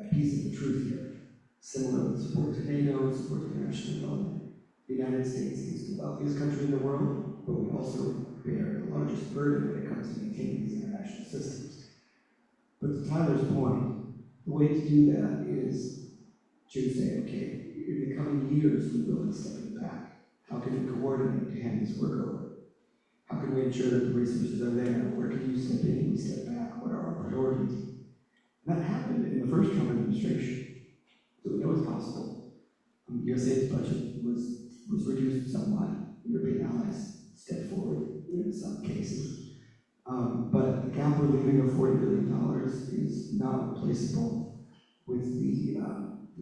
a piece of the truth here. Similar with support to NATO, support to international development. The United States is the wealthiest country in the world, but we also bear the largest burden when it comes to maintaining these international systems. But to Tyler's point, the way to do that is to say, okay, in the coming years, we will be stepping back. How can we coordinate to hand this work over? How can we ensure that the resources are there? Where can you step in? We step back. What are our priorities? And that happened in the first Trump administration. So we know it's possible. USAID's budget was reduced somewhat. European allies stepped forward in some cases. But the gap we're leaving of $40 billion is not replaceable with the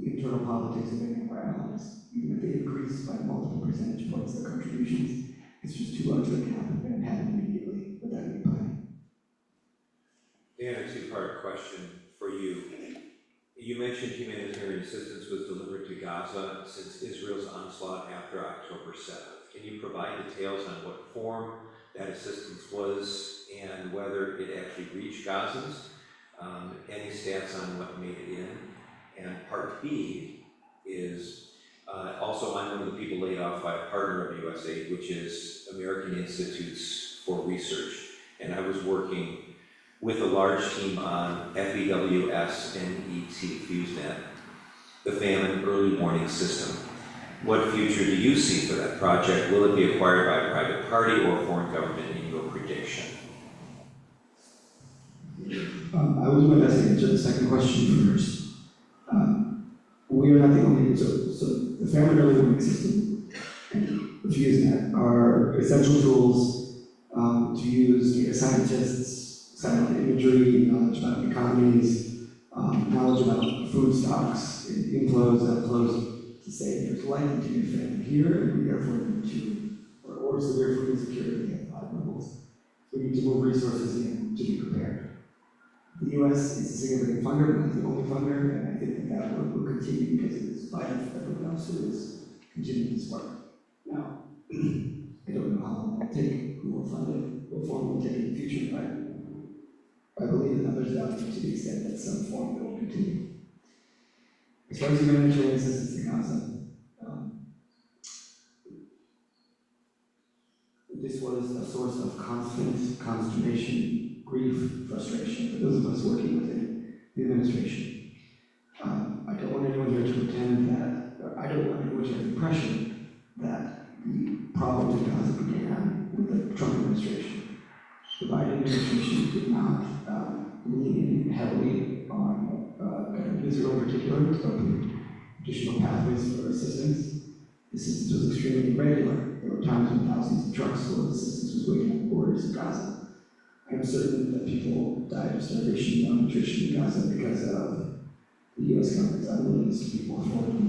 internal politics of any of our allies. Even if they increase by multiple percentage points their contributions, it's just too large of a gap and it happened immediately without any planning.
Dan, a two-part question for you. You mentioned humanitarian assistance was delivered to Gaza since Israel's onslaught after October 7th. Can you provide details on what form that assistance was and whether it actually reached Gazans? Any stats on what made it in? And part B is, also I'm one of the people laid off by a partner of USAID, which is American Institutes for Research. And I was working with a large team on FEWS and ET FuseNet, the famine early warning system. What future do you see for that project? Will it be acquired by a private party or a foreign government in your prediction?
I will do my best to answer the second question first. We are not the only, so the family early warning system and the FuseNet are essential tools to use data scientists, satellite imagery, knowledge about economies, knowledge about food stocks, inflows, outflows, to say there's likely to be a famine here, and we therefore need to, or severe food insecurity at 5 levels. We need to move resources in to be prepared. The U.S. is a significant funder, but not the only funder, and I think that will continue because it is vital for everyone else who is continuing this work. Now, I don't know how long it will take, who will fund it, what form it will take in the future, but I believe that others out there to the extent that some form will continue. As far as humanitarian assistance to Gaza, this was a source of constant consternation, grief, frustration for those of us working within the administration. I don't want anyone here to pretend that, I don't want anyone to have the impression that the problems in Gaza began with the Trump administration. The Biden administration did not lean in heavily on Israel in particular to open additional pathways for assistance. The assistance was extremely irregular. There were times when thousands of trucks full of assistance was waiting at the borders of Gaza. I am certain that people died of starvation and malnutrition in Gaza because of the U.S. government's unwillingness to people afford them.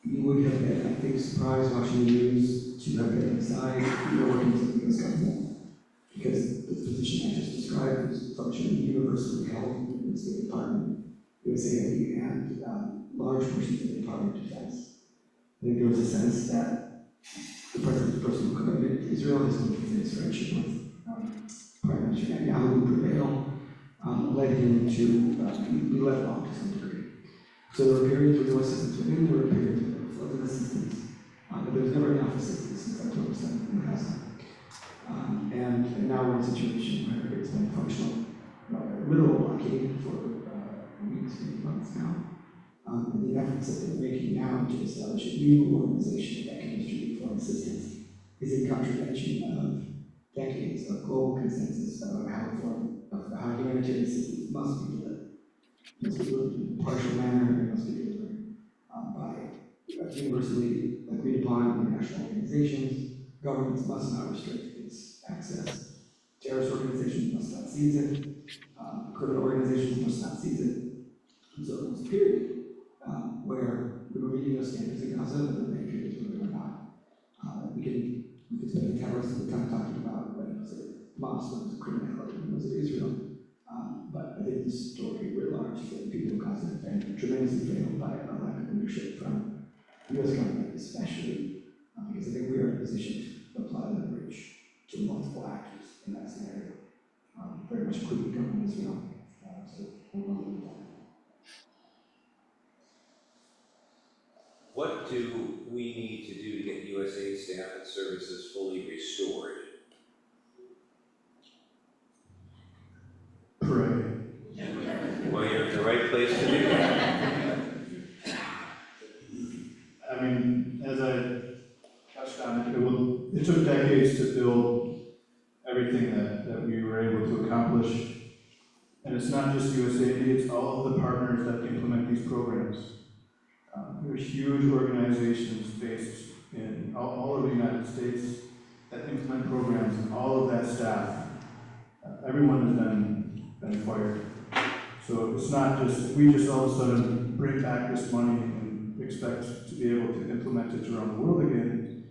You would have been, I think, surprised watching the news to have been inside the workings of the U.S. government, because the position I just described is functioning universally held in the State Department, USAID, and large portions of the Department of Defense. I think there was a sense that the president's personal commitment to Israel, his continuous friendship with Prime Minister Netanyahu would prevail, led him to be let off to some degree. So there were periods where there was assistance within, there were periods where there was flooded assistance, but there was never enough assistance since October 7th in Gaza. And now we're in a situation where it's been functional, literal blockade for weeks, maybe months now. And the efforts that they're making now to establish a new organization that can distribute foreign assistance is in contravention of decades of global consensus about how humanitarian assistance must be delivered. It must be delivered in a partial manner, and it must be delivered by universally agreed upon international organizations. Governments must not restrict its access. Terrorist organizations must not seize it. Criminal organizations must not seize it. And so there was a period where we were meeting those standards in Gaza, but there were many periods where we were not. We could spend the rest of the time talking about whether it was Muslims, criminality, was it Israel? But I think the story writ large is that the people of Gaza have been tremendously failed by a lack of leadership from the U.S. government, especially because I think we are in a position to apply leverage to multiple actors in that scenario, very much including the government as well. So we'll leave it at that.
What do we need to do to get USAID staff and services fully restored?
Pray.
Well, you're in the right place to do that.
I mean, as I touched on, it took decades to build everything that we were able to accomplish. And And it's not just USAID, it's all of the partners that implement these programs. There's huge organizations based in all over the United States that implement programs, and all of that staff, everyone has been fired. So it's not just, if we just all of a sudden bring back this money and expect to be able to implement it around the world again,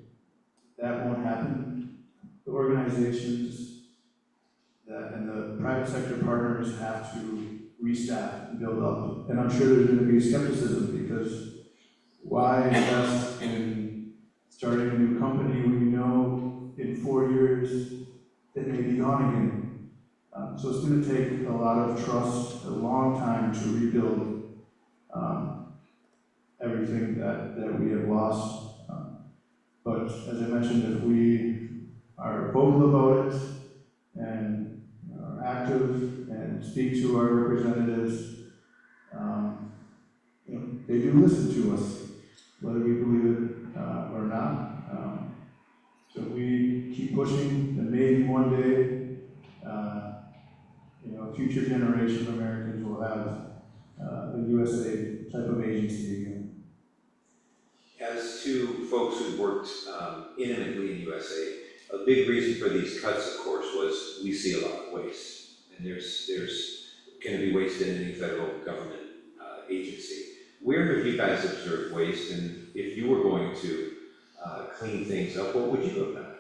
that won't happen. The organizations and the private sector partners have to restaff and build up. And I'm sure there's going to be skepticism, because why invest in starting a new company when you know in 4 years it may be gone again? So it's going to take a lot of trust, a long time to rebuild everything that we have lost. But as I mentioned, if we are vocal about it and are active and speak to our representatives, they do listen to us, whether we believe it or not. So if we keep pushing, then maybe one day, a future generation of Americans will have a USAID type of agency again.
As two folks who worked intimately in USAID, a big reason for these cuts, of course, was we see a lot of waste. And there's going to be waste in any federal government agency. Where have you guys observed waste? And if you were going to clean things up, what would you have done?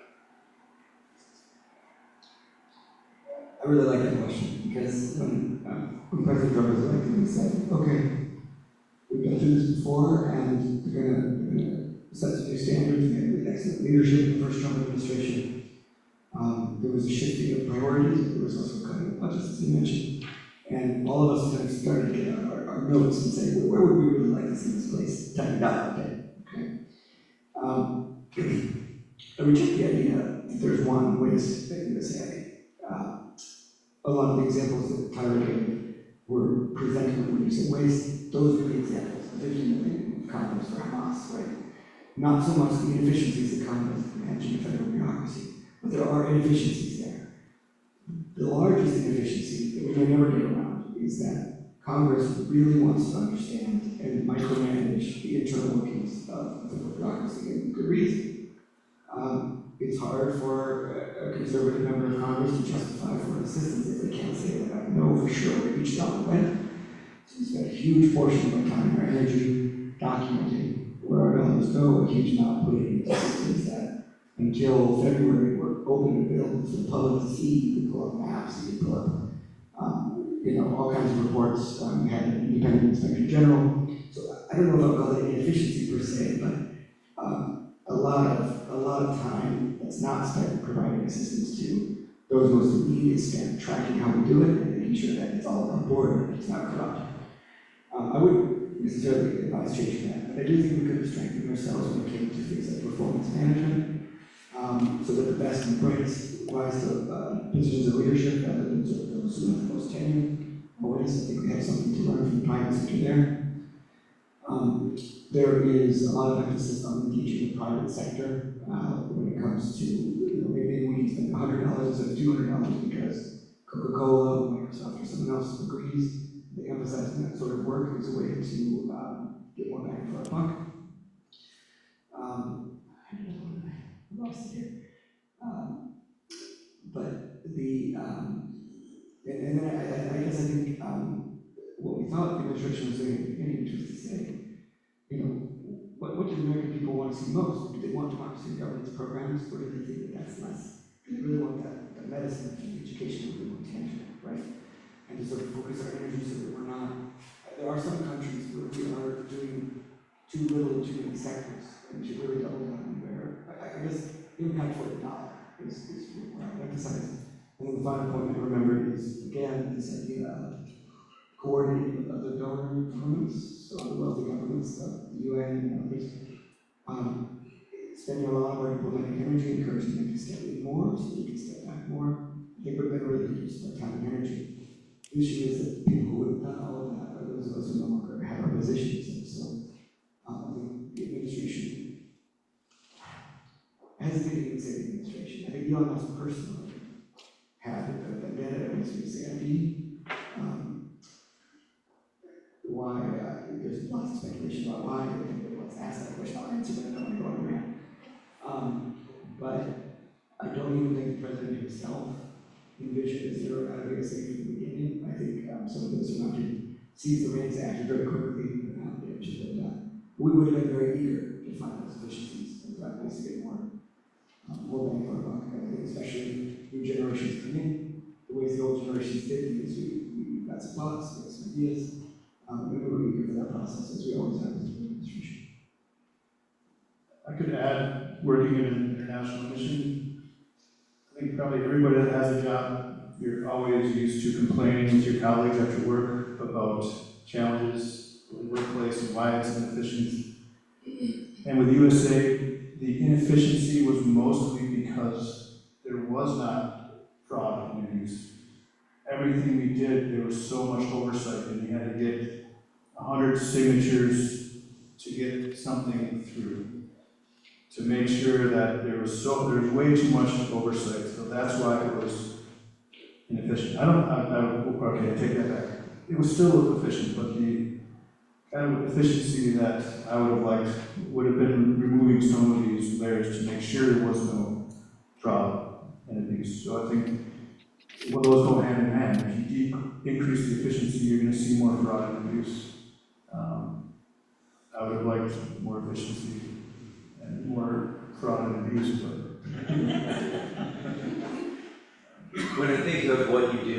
I really like that question, because when President Trump was elected, he said, okay, we've been through this before, and we're going to set some new standards. We had excellent leadership in the first Trump administration. There was a shifting of priorities, but there was also cutting of budgets, as you mentioned. And all of us kind of started to get our notes and say, well, where would we really like to see this place tightened up a bit? Okay. I reject the idea that there's one waste at USAID. A lot of the examples that Tyler gave were presented when you say waste. Those are the examples. The 15 million condoms for Hamas, right? Not so much the inefficiencies that come with managing federal bureaucracy, but there are inefficiencies there. The largest inefficiency that we may never get around is that Congress really wants to understand and micromanage the internal workings of federal bureaucracy, and good reason. It's hard for a conservative member of Congress to justify foreign assistance if they can't say that I know for sure where each dollar went. So we spent a huge portion of our time and our energy documenting where our dollars go, a huge amount putting into systems that until February were open and available for the public to see. You could pull up maps, you could pull up all kinds of reports. We had an independent inspector general. So I don't know if I'll call it inefficiency per se, but a lot of time that's not spent providing assistance to those most in need is spent tracking how we do it and making sure that it's all on board and it's not corrupt. I wouldn't necessarily advise changing that, but I do think we could have strengthened ourselves when it came to things like performance management, so that the best and brightest rise to positions of leadership rather than sort of those who have the most tenure. Always, I think we have something to learn from the private sector there. There is a lot of emphasis on engaging the private sector when it comes to, maybe we can spend $100 instead of $200 because Coca-Cola or Microsoft or someone else agrees. They emphasize that sort of work as a way to get more bang for our buck. I lost it here. But the, and then I guess I think what we thought the administration was doing at the beginning, which was to say, what do the American people want to see most? Do they want democracy and governance programs, or do they think that that's less? Do they really want that medicine and education to be more tangible, right? And to sort of focus our energy so that we're not. There are some countries where we are doing too little in too many sectors, and we should really double down where I guess impact for the dollar is what I would emphasize. And then the final point I remember is again this idea of coordinating with other donor governments, so the wealthy governments, the UN and others, spending a lot of our diplomatic energy encouraging them to step in more so they can step back more. I think we've been really good use of our time and energy. The issue is that people who would have done all of that are those of us who no longer have our positions. And so I think the administration, I hesitate to say the administration, I think Elon Musk personally had a vendetta against USAID. envisioned as zero out of USAID from the beginning. I think some of those around him seized the reins actually very quickly we would have been very eager to find those efficiencies and find ways to get more bang for our buck. I think especially new generations come in, the ways the old generations did, because we got some thoughts, we got some ideas, and we were eager for that process, as we always have as an administration.
I could add, working in an international mission, I think probably everybody that has a job, you're always used to complaining with your colleagues after work about challenges in the workplace and why it's inefficient. And with USAID, the inefficiency was mostly because there was not fraud and abuse. Everything we did, there was so much oversight, and you had to get 100 signatures to get something through, to make sure that there was way too much oversight. So that's why it was inefficient. Okay, I take that back. It was still efficient, but the kind of efficiency that I would have liked would have been removing some of these layers to make sure there was no fraud and abuse. So I think those go hand in hand. If you increase the efficiency, you're going to see more fraud and abuse. I would have liked more efficiency and more fraud and abuse, but
when I think of what you do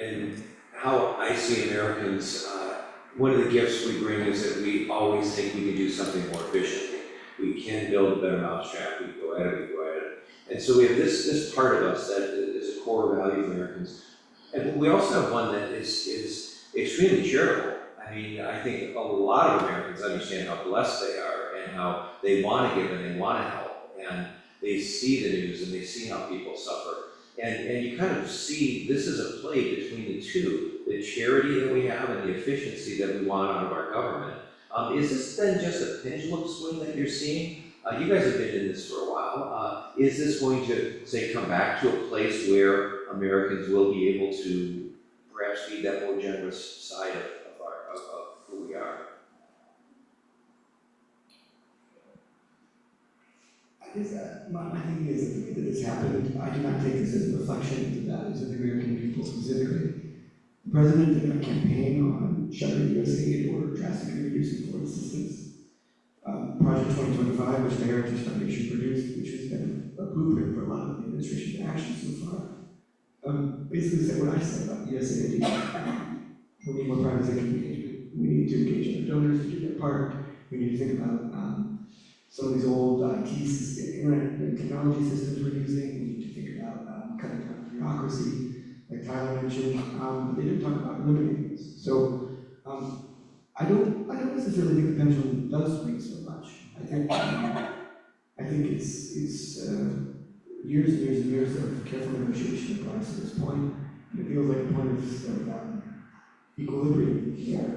and how I see Americans, one of the gifts we bring is that we always think we can do something more efficiently. We can build a better mousetrap, we go at it. And so we have this part of us that is a core value of Americans. And we also have one that is extremely charitable. I mean, I think a lot of Americans understand how blessed they are and how they want to give and they want to help. And they see the news and they see how people suffer. And you kind of see this is a play between the two, the charity that we have and the efficiency that we want out of our government. Is this then just a pendulum swing that you're seeing? You guys have been in this for a while. Is this going to, say, come back to a place where Americans will be able to perhaps be that more generous side of who we are?
I guess my thinking is that the way that this happened, I do not take this as a reflection of the values of the American people specifically. The president did not campaign on shuttering USAID or drastically reducing foreign assistance. Project 2025, which the Heritage Foundation produced, which has been a blueprint for a lot of the administration's actions so far, basically said what I said about USAID. We need more private sector engagement. We need to engage our donors to do their part. We need to think about some of these old IT systems, internet and technology systems we're using. We need to think about cutting down bureaucracy, like Tyler mentioned, but they didn't talk about eliminating this. So I don't necessarily think the pendulum does swing so much. I think it's years and years and years of careful negotiation that brought us to this point. And it feels like a point of equilibrium where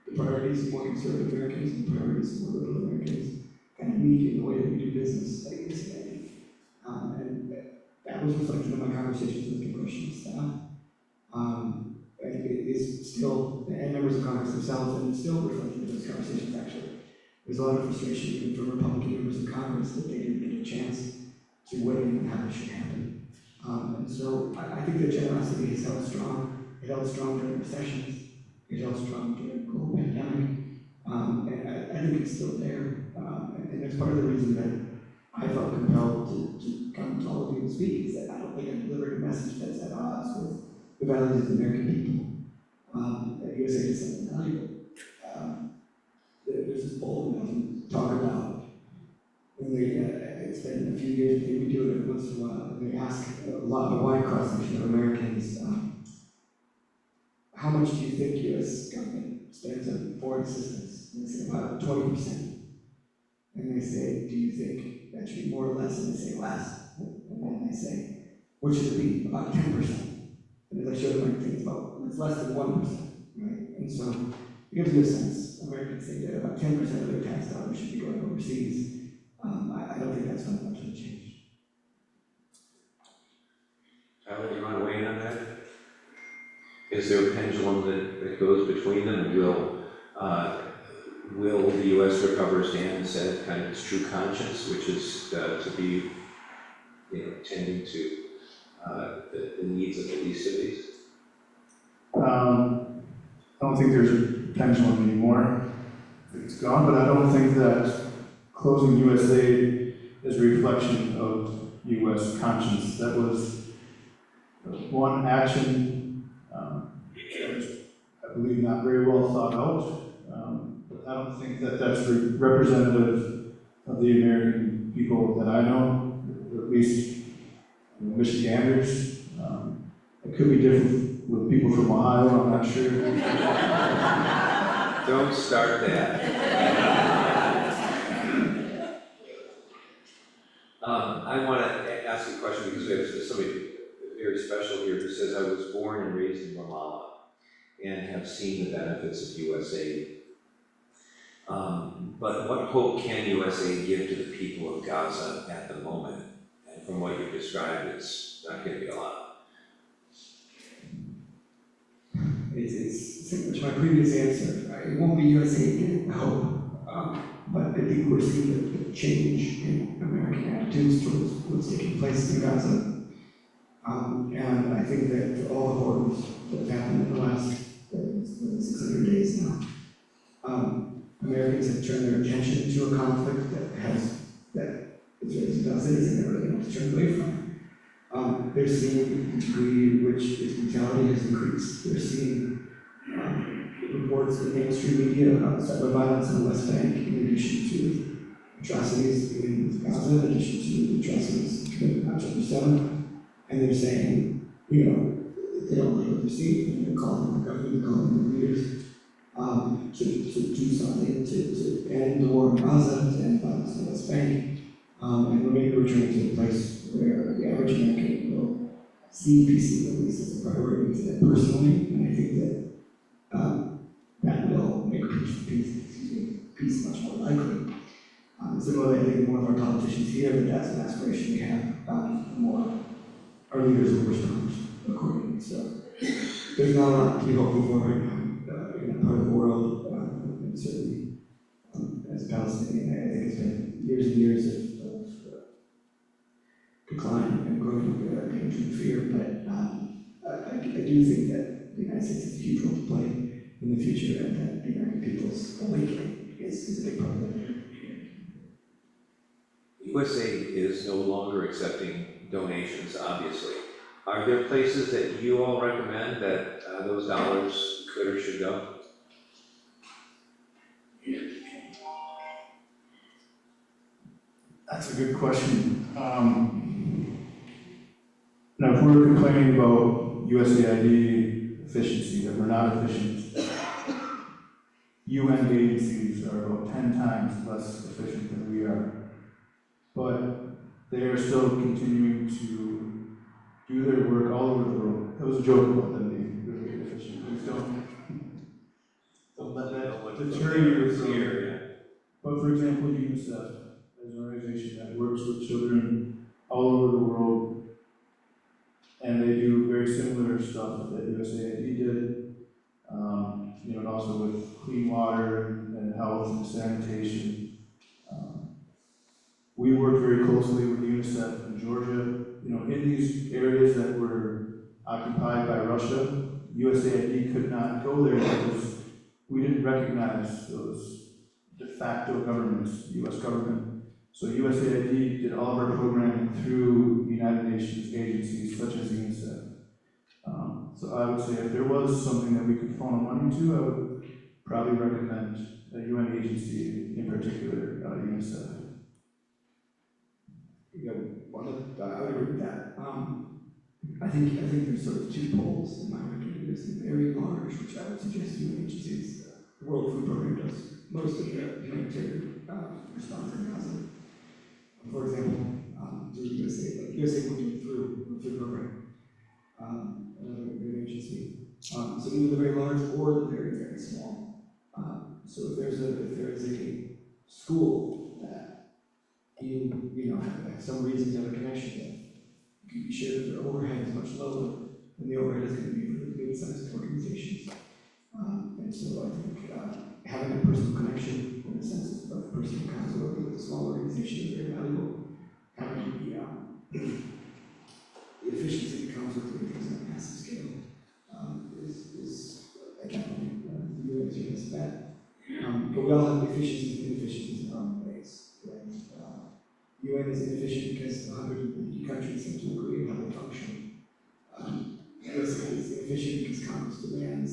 the priorities of more conservative Americans and the priorities of more liberal Americans kind of meet in the way that we do business like this today. And that was reflected in my conversations with congressional staff. I think it is still, and members of Congress themselves, and it's still reflected in those conversations actually. There's a lot of frustration even from Republican members of Congress that they didn't get a chance to weigh in on how this should happen. And so I think that generosity has held strong. It held strong during recessions. It held strong during the global pandemic. And I think it's still there. And that's part of the reason that I felt compelled to come to all of you and speak, is that I don't think I delivered a message that's at odds with the values of the American people. That USAID is something valuable. There's this bold enough talk about when they, it's been a few years, they do it every once in a while, and they ask a wide cross-section of Americans, how much do you think U.S. government spends on foreign assistance? And they say about 20%. And they say, do you think that should be more or less? And they say less. And then they say, what should it be? About 10%. And as I showed them, I think it's less than 1%, right? And so it gives you a sense. Americans think that about 10% of their tax dollars should be going overseas. I don't think that's fundamentally changed.
Tyler, do you want to weigh in on that? Is there a pendulum that goes between them, and will the U.S. recover its hands at kind of its true conscience, which is to be, tending to the needs of the least of these?
I don't think there's a pendulum anymore. It's gone, but I don't think that closing USAID is a reflection of U.S. conscience. That was one action that was, I believe, not very well thought out. But I don't think that that's representative of the American people that I know, or at least Michiganders. It could be different with people from Ohio, I'm not sure.
Don't start that. I want to ask a question because we have somebody very special here who says, I was born and raised in Ramallah and have seen the benefits of USAID. But what hope can USAID give to the people of Gaza at the moment? And from what you've described, it's not going to be a lot.
It's similar to my previous answer. It won't be USAID getting the hope, but I think we're seeing a change in American attitudes towards what's taking place in Gaza. And I think that for all the horrors that have happened in the last 600 days now, Americans have turned their attention to a conflict that Israelis and Palestinians have never been able to turn away from. They're seeing the degree in which its brutality has increased. They're seeing reports in mainstream media about cyber violence in the West Bank, in addition to atrocities in Gaza, in addition to atrocities committed on Chapter 7. And they're saying, they don't like what they're seeing, and they're calling the government, they're calling the leaders to do something to end the war in Gaza, to end violence in the West Bank. And we're maybe returning to a place where the average American will see peace in the Middle East as a priority to them personally, and I think that that will make peace much more likely. Similarly, I think one of our politicians here, that's an aspiration we have, the more our leaders will respond accordingly. So there's not a lot to be hopeful for right now in that part of the world, and certainly as a Palestinian, I think it's been years and years of decline and growing hatred and fear, but I do think that the United States has a huge role to play in the future, and that the American people's awakening is a big part of it.
USAID is no longer accepting donations, obviously. Are there places that you all recommend that those dollars could or should go?
That's a good question. Now, if we're complaining about USAID efficiency, that we're not efficient, UN agencies are about 10 times less efficient than we are. But they are still continuing to do their work all over the world. It was a joke about them being really efficient. Please don't let that deter you from here. But for example, UNICEF is an organization that works with children all over the world, and they do very similar stuff that USAID did, and also with clean water and health and sanitation. We work very closely with UNICEF in Georgia. In these areas that were occupied by Russia, USAID could not go there because we didn't recognize those de facto governments, the US government. So USAID did all of our programming through United Nations agencies such as UNICEF. So I would say if there was something that we could funnel money to, I would probably recommend a UN agency, in particular UNICEF.
I would agree with that. I think there's sort of two poles in my reckoning. There's the very large, which I would suggest UN agencies. The World Food Program does most of the humanitarian response in Gaza. For example, through USAID, USAID will do it through the food program, another UN agency. So either the very large or the very, very small. So if there is a school that you have some reason to have a connection with, you can be sure that their overhead is much lower than the overhead is going to be for the mid-sized organizations. And so I think having a personal connection in the sense of personal accountability with a small organization is very valuable. Having the efficiency But we all have efficiencies and inefficiencies in our own ways. Right? UN is inefficient because 180 countries have to agree on how they function. USAID is inefficient because Congress demands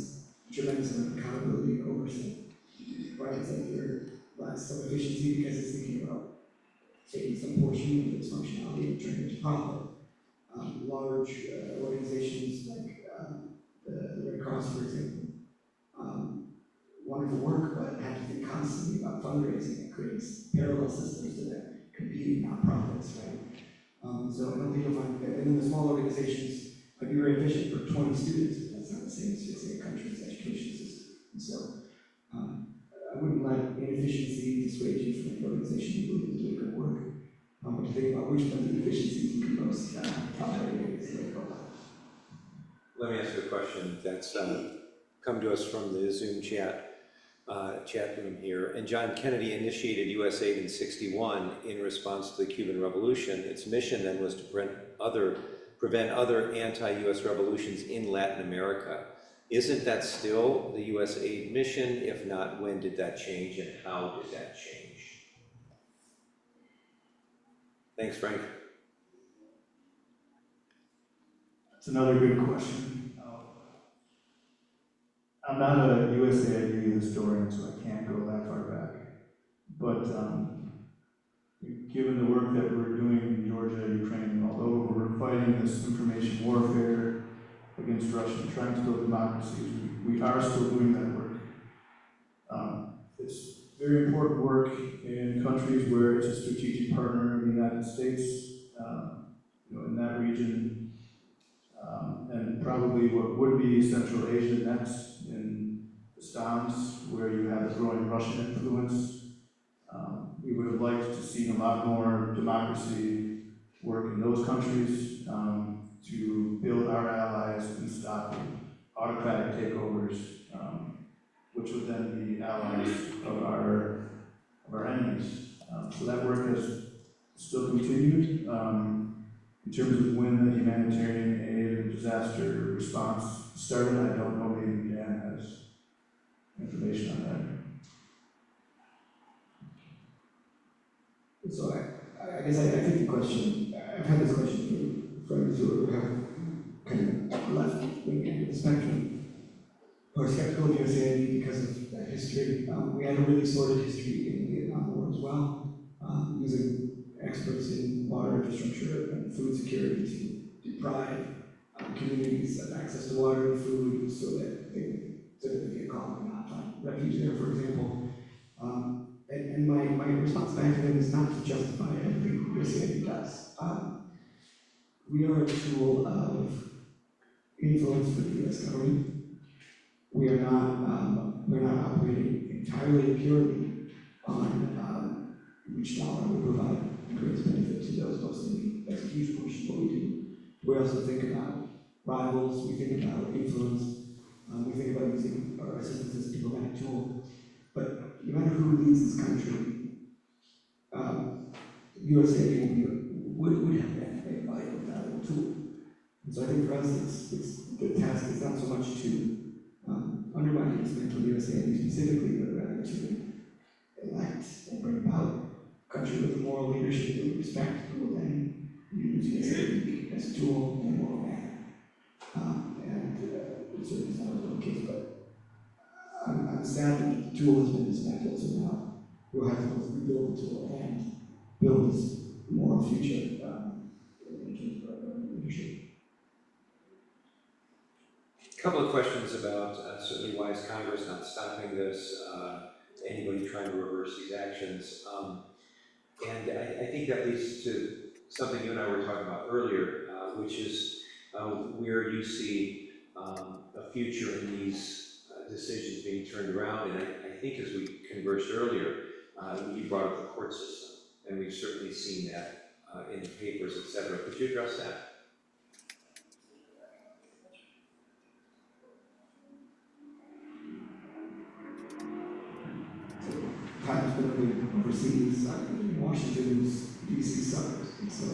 a tremendous amount of accountability and oversight. Private sector lacks some efficiency because it's thinking about taking some portion of its functionality and turning it into profit. Large organizations like the Red Cross, for example, wonderful work, but have to think constantly about fundraising. It creates parallel systems to that, competing nonprofits, right? So I don't think you'll find, and then the small organizations might be very efficient for 20 students, but that's not the same as, say, a country's education system. And so I wouldn't let inefficiency dissuade you from an organization you believe is doing good work. But to think about which of the inefficiencies you can most tolerate is very cool.
Let me ask you a question that's come to us from the Zoom chat room here. And John Kennedy initiated USAID in '61 in response to the Cuban Revolution. Its mission then was to prevent other anti-US revolutions in Latin America. Isn't that still the USAID mission? If not, when did that change and how did that change? Thanks, Frank.
That's another good question. I'm not a USAID historian, so I can't go that far back. But given the work that we're doing in Georgia, Ukraine, and all over, we're fighting this information warfare against Russia, trying to build democracies. We are still doing that work. It's very important work in countries where it's a strategic partner of the United States, in that region. And probably what would be Central Asia next, in the Stans, where you have the growing Russian influence. We would have liked to see a lot more democracy work in those countries to build our allies and stop autocratic takeovers, which would then be allies of our enemies. So that work has still continued. In terms of when the humanitarian aid and disaster response started, I don't know. Maybe Dan has information on
that. So I guess I think the question, I've had this question from friends who have kind of left wing end of the spectrum, who are skeptical of USAID because of that history. We had a really sordid history in the Vietnam War as well, using experts in water infrastructure and food security to deprive communities of access to water and food so that the Vietcong could not find refuge there, for example. And my response back to them is not to justify everything USAID does. We are a tool of influence for the US government. We're not operating entirely purely on which dollar we provide greatest benefit to those most in need. That's a huge portion of what we do. We also think about rivals, we think about influence, we think about using our assistance as a diplomatic tool. But no matter who leads this country, USAID would have been a vital, valuable tool. And so I think for us, the task is not so much to undermine the instrument of USAID specifically, but rather to elect and bring about a country with moral leadership that we respect, who will then use USAID as a tool in a moral manner. It certainly is not always the case, but I'm sad that the tool has been dismantled, so now we'll have to both rebuild the tool and build this moral future in terms of our leadership.
A couple of questions about certainly why is Congress not stopping this, anybody trying to reverse these actions. And I think that leads to something you and I were talking about earlier, which is where you see a future in these decisions being turned around. And I think as we conversed earlier, you brought up the court system, and we've certainly seen that in the papers, et cetera. Could you address that?
Time's been living overseas, in Washington's DC suburbs, and so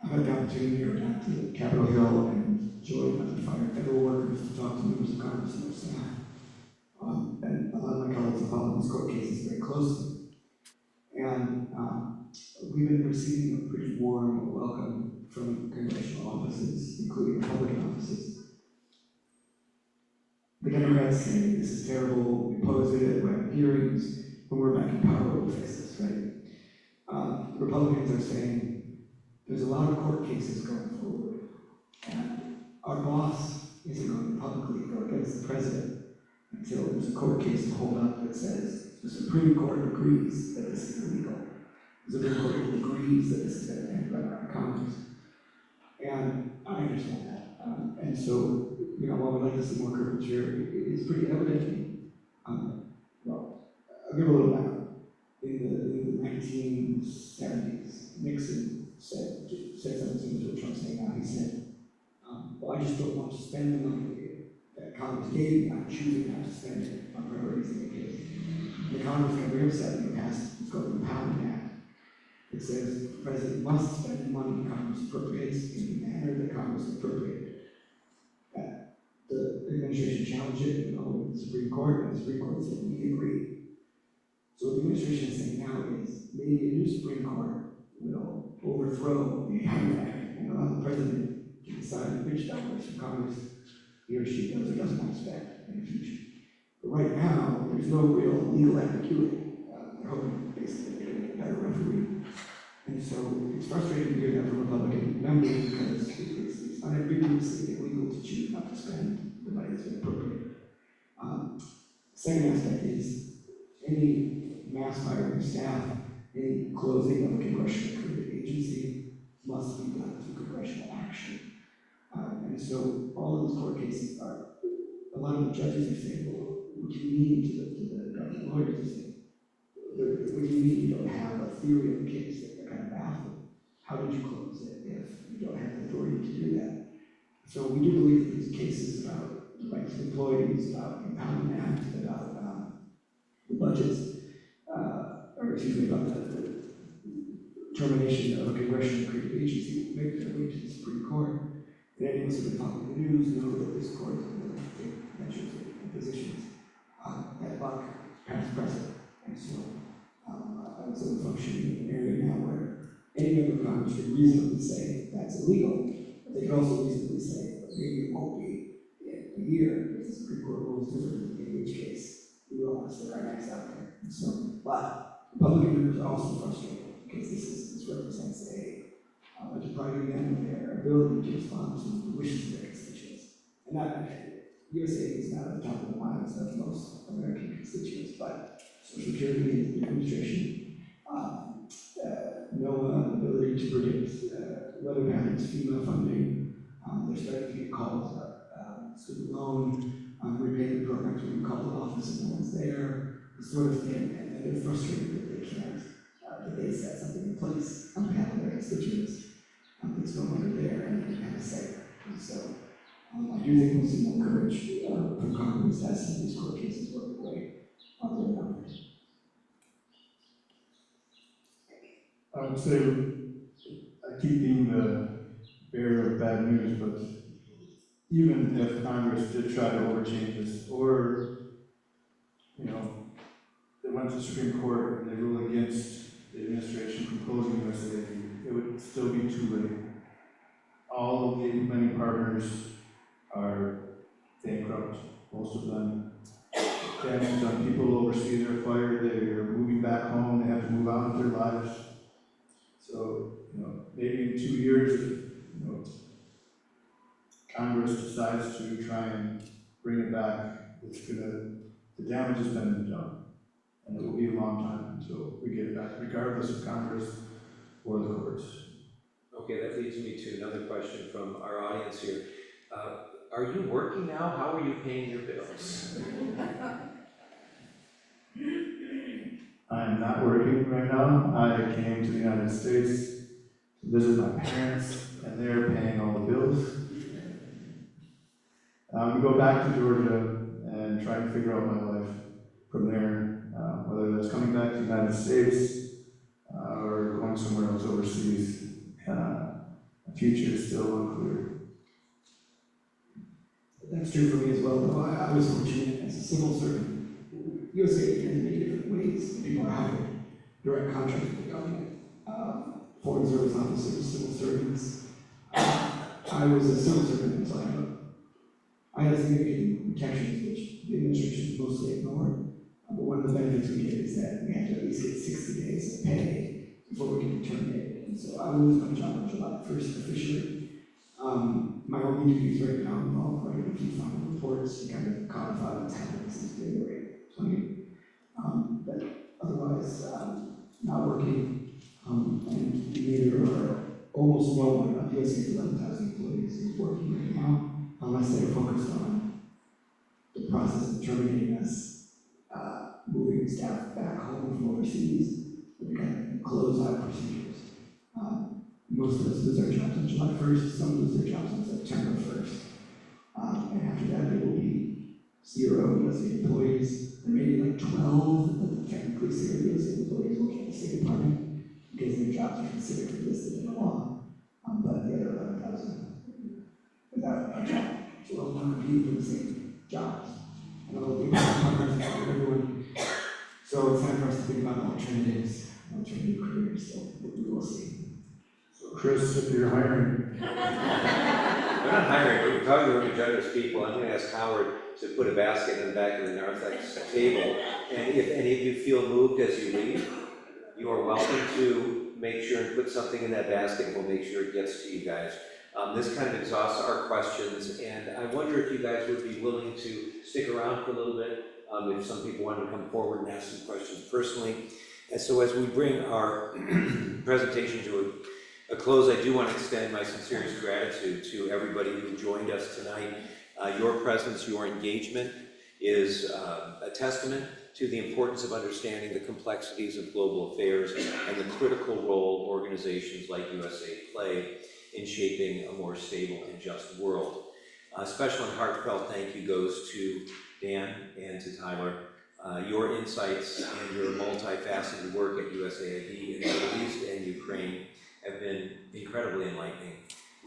I've had the opportunity here at the Capitol Hill and join federal workers to talk to members of Congress and their staff. And a lot of my colleagues have followed closely. And we've been receiving a pretty warm welcome from congressional offices, including Republican offices. The Democrats say this is terrible, we oppose it, we're having hearings, when we're back in power, we'll fix this, right? The Republicans are saying there's a lot of court cases going forward, and our boss isn't going to publicly go against the president until there's a court case to hold up that says the Supreme Court agrees that this is illegal. The Supreme Court agrees that this is going to end by Congress. And I understand that. And so, while we'd like to see more coverage here, it's pretty evident. Well, I'll give a little background. In the 1970s, Nixon said something similar to what Trump's saying now. He said, well, I just don't want to spend the money that Congress gave me. I'm choosing not to spend it on priorities that they gave. The Congress got very upset and passed what's called the Impoundment Act. It says the president must spend the money Congress appropriates in the manner that Congress appropriated. The administration challenged it with the Supreme Court, and the Supreme Court said, we agree. So what the administration is saying now is maybe a new Supreme Court will overthrow the Impoundment Act and allow the president to decide which dollars from Congress he or she does or doesn't want to spend in the future. But right now, there's no real legal ambiguity. They're hoping basically they're getting a better referee. And so it's frustrating to hear that from Republican members because it's unambiguously illegal to choose not to spend the money that's been appropriated. Second aspect is any mass firing of staff, any closing of a congressionally created agency must be done through congressional action. And so all of these court cases are, a lot of the judges are saying, well, what do you mean to the government lawyers are saying, what do you mean you don't have a theory of the case that they're kind of baffled? How did you close it if you don't have the authority to do that? So we do believe that these cases about the rights of employees, about the Impoundment Act, about the budgets, about the termination of a congressionally created agency make their way to the Supreme Court. And anyone who's been following the news know that this court is going to take measures and positions that buck past precedent. And so I would say we're functioning in an area now where any member of Congress could reasonably say that's illegal, but they could also reasonably say, but maybe it won't be in a year if the Supreme Court rules differently, in which case we will have to stick our necks out there. And so, but Republican members are also frustrated because this represents a depriving them of their ability to respond to the wishes of their constituents. And that USAID is not at the top of the minds of most American constituents, but Social Security and the administration, NOAA, ability to predict weather patterns, FEMA funding, they're starting to get calls about student loan, repayment programs where you call the office and no one's there, this sort of thing, and they're frustrated that they can't, that they set something in place on behalf of their constituents that's no longer there and they have a say. And so I do think we'll see more courage from Congress as some of these court cases work their way out there now.
I would say I keep being the bearer of bad news, but even if Congress did try to overchange this, or they went to the Supreme Court and they ruled against the administration from closing USAID, it would still be too late. All of the many partners are bankrupt, most of them. Damage done. People overseas are fired, they're moving back home, they have to move on with their lives. So, maybe in 2 years, if Congress decides to try and bring it back, the damage has been done. And it will be a long time until we get it back, regardless of Congress or the courts.
Okay, that leads me to another question from our audience here. Are you working now? How are you paying your bills?
I am not working right now. I came to the United States to visit my parents, and they're paying all the bills. I'm going to go back to Georgia and try to figure out my life from there, whether that's coming back to the United States or going somewhere else overseas. The future is still unclear.
That's true for me as well, though. I was fortunate as a civil servant. USAID has many different ways people are hired. Direct contract with the government, foreign service officers, civil servants. I was a civil servant, so I had significant protections, which the administration mostly ignored. But one of the benefits we get is that we have to at least get 60 days of pay before we can be terminated. And so I will lose my job on July 1st officially. My only duties right now involve writing a few final reports to kind of codify what's happening since January 20. But otherwise, not working, and neither are almost no one of USAID's 11,000 employees is working right now, unless they're focused on the process of terminating us, moving staff back home from overseas, and kind of close out procedures. Most of us lose our jobs on July 1st, some lose their jobs on September 1st. And after that, there will be 0 USAID employees. There may be like 12 that technically 0 USAID employees working at the State Department because their jobs are considered listed in the law. But the other 11,000 without a job will not compete for the same jobs. And all the partners for everyone. So it's time for us to think about alternative careers. So we will see.
Chris, if you're hiring.
We're not hiring, but we're talking to generous people. I'm going to ask Howard to put a basket in the back of the narthex table. And if any of you feel moved as you leave, you are welcome to make sure and put something in that basket, and we'll make sure it gets to you guys. This kind of exhausts our questions, and I wonder if you guys would be willing to stick around for a little bit, if some people want to come forward and ask some questions personally. And so as we bring our presentation to a close, I do want to extend my sincerest gratitude to everybody who joined us tonight. Your presence, your engagement is a testament to the importance of understanding the complexities of global affairs and the critical role organizations like USAID play in shaping a more stable and just world. A special and heartfelt thank you goes to Dan and to Tyler. Your insights and your multifaceted work at USAID in the Middle East and Ukraine have been incredibly enlightening.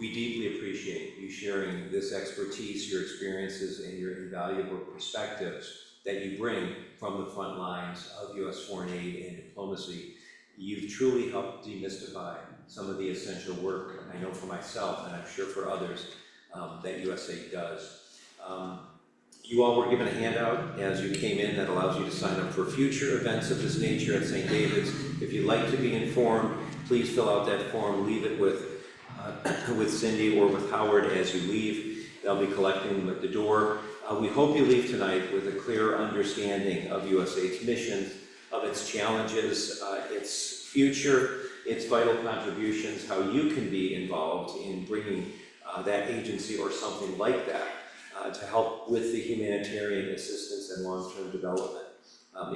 We deeply appreciate you sharing this expertise, your experiences, and your invaluable perspectives that you bring from the front lines of U.S. foreign aid and diplomacy. You've truly helped demystify some of the essential work, I know for myself, and I'm sure for others, that USAID does. You all were given a handout as you came in that allows you to sign up for future events of this nature at St. David's. If you'd like to be informed, please fill out that form, leave it with Cindy or with Howard as you leave. They'll be collecting them at the door. We hope you leave tonight with a clear understanding of USAID's mission, of its challenges, its future, its vital contributions, how you can be involved in bringing that agency or something like that to help with the humanitarian assistance and long-term development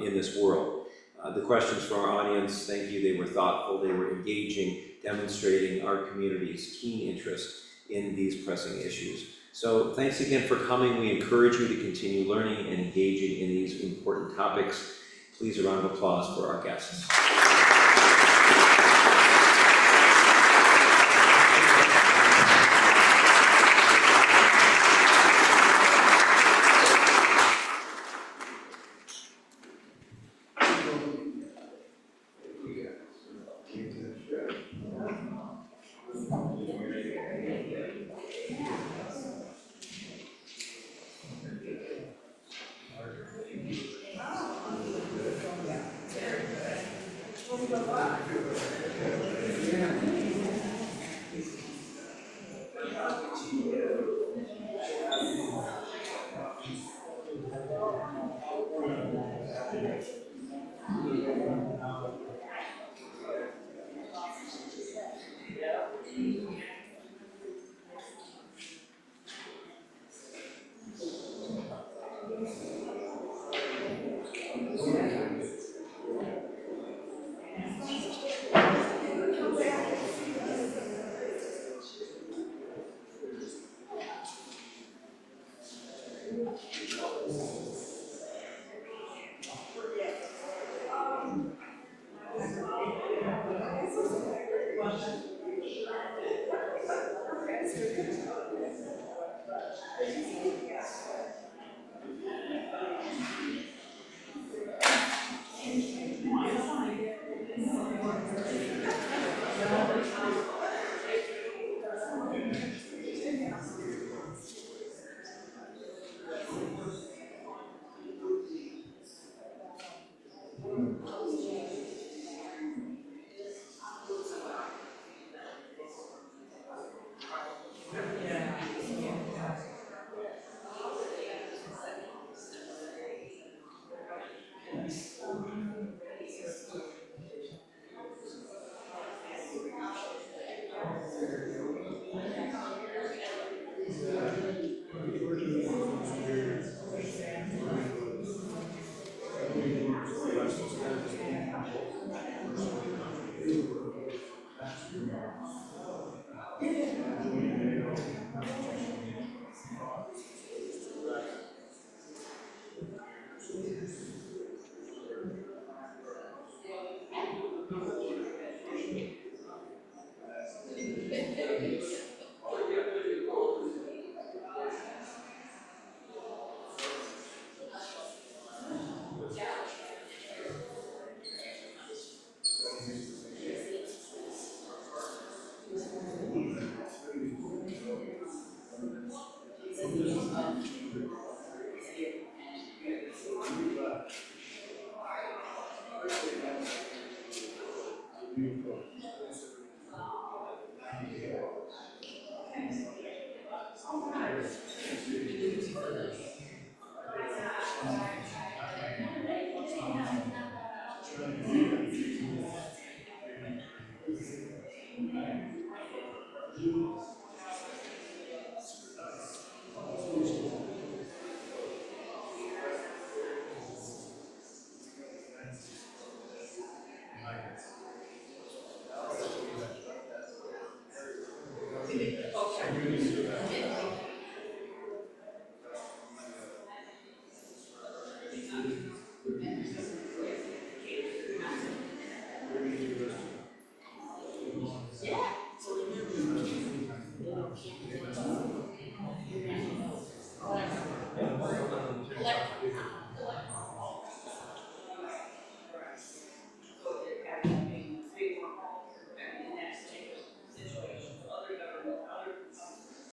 in this world. The questions from our audience, thank you, they were thoughtful, they were engaging, demonstrating our community's keen interest in these pressing issues. So thanks again for coming. We encourage you to continue learning and engaging in these important topics. Please a round of applause for our guests.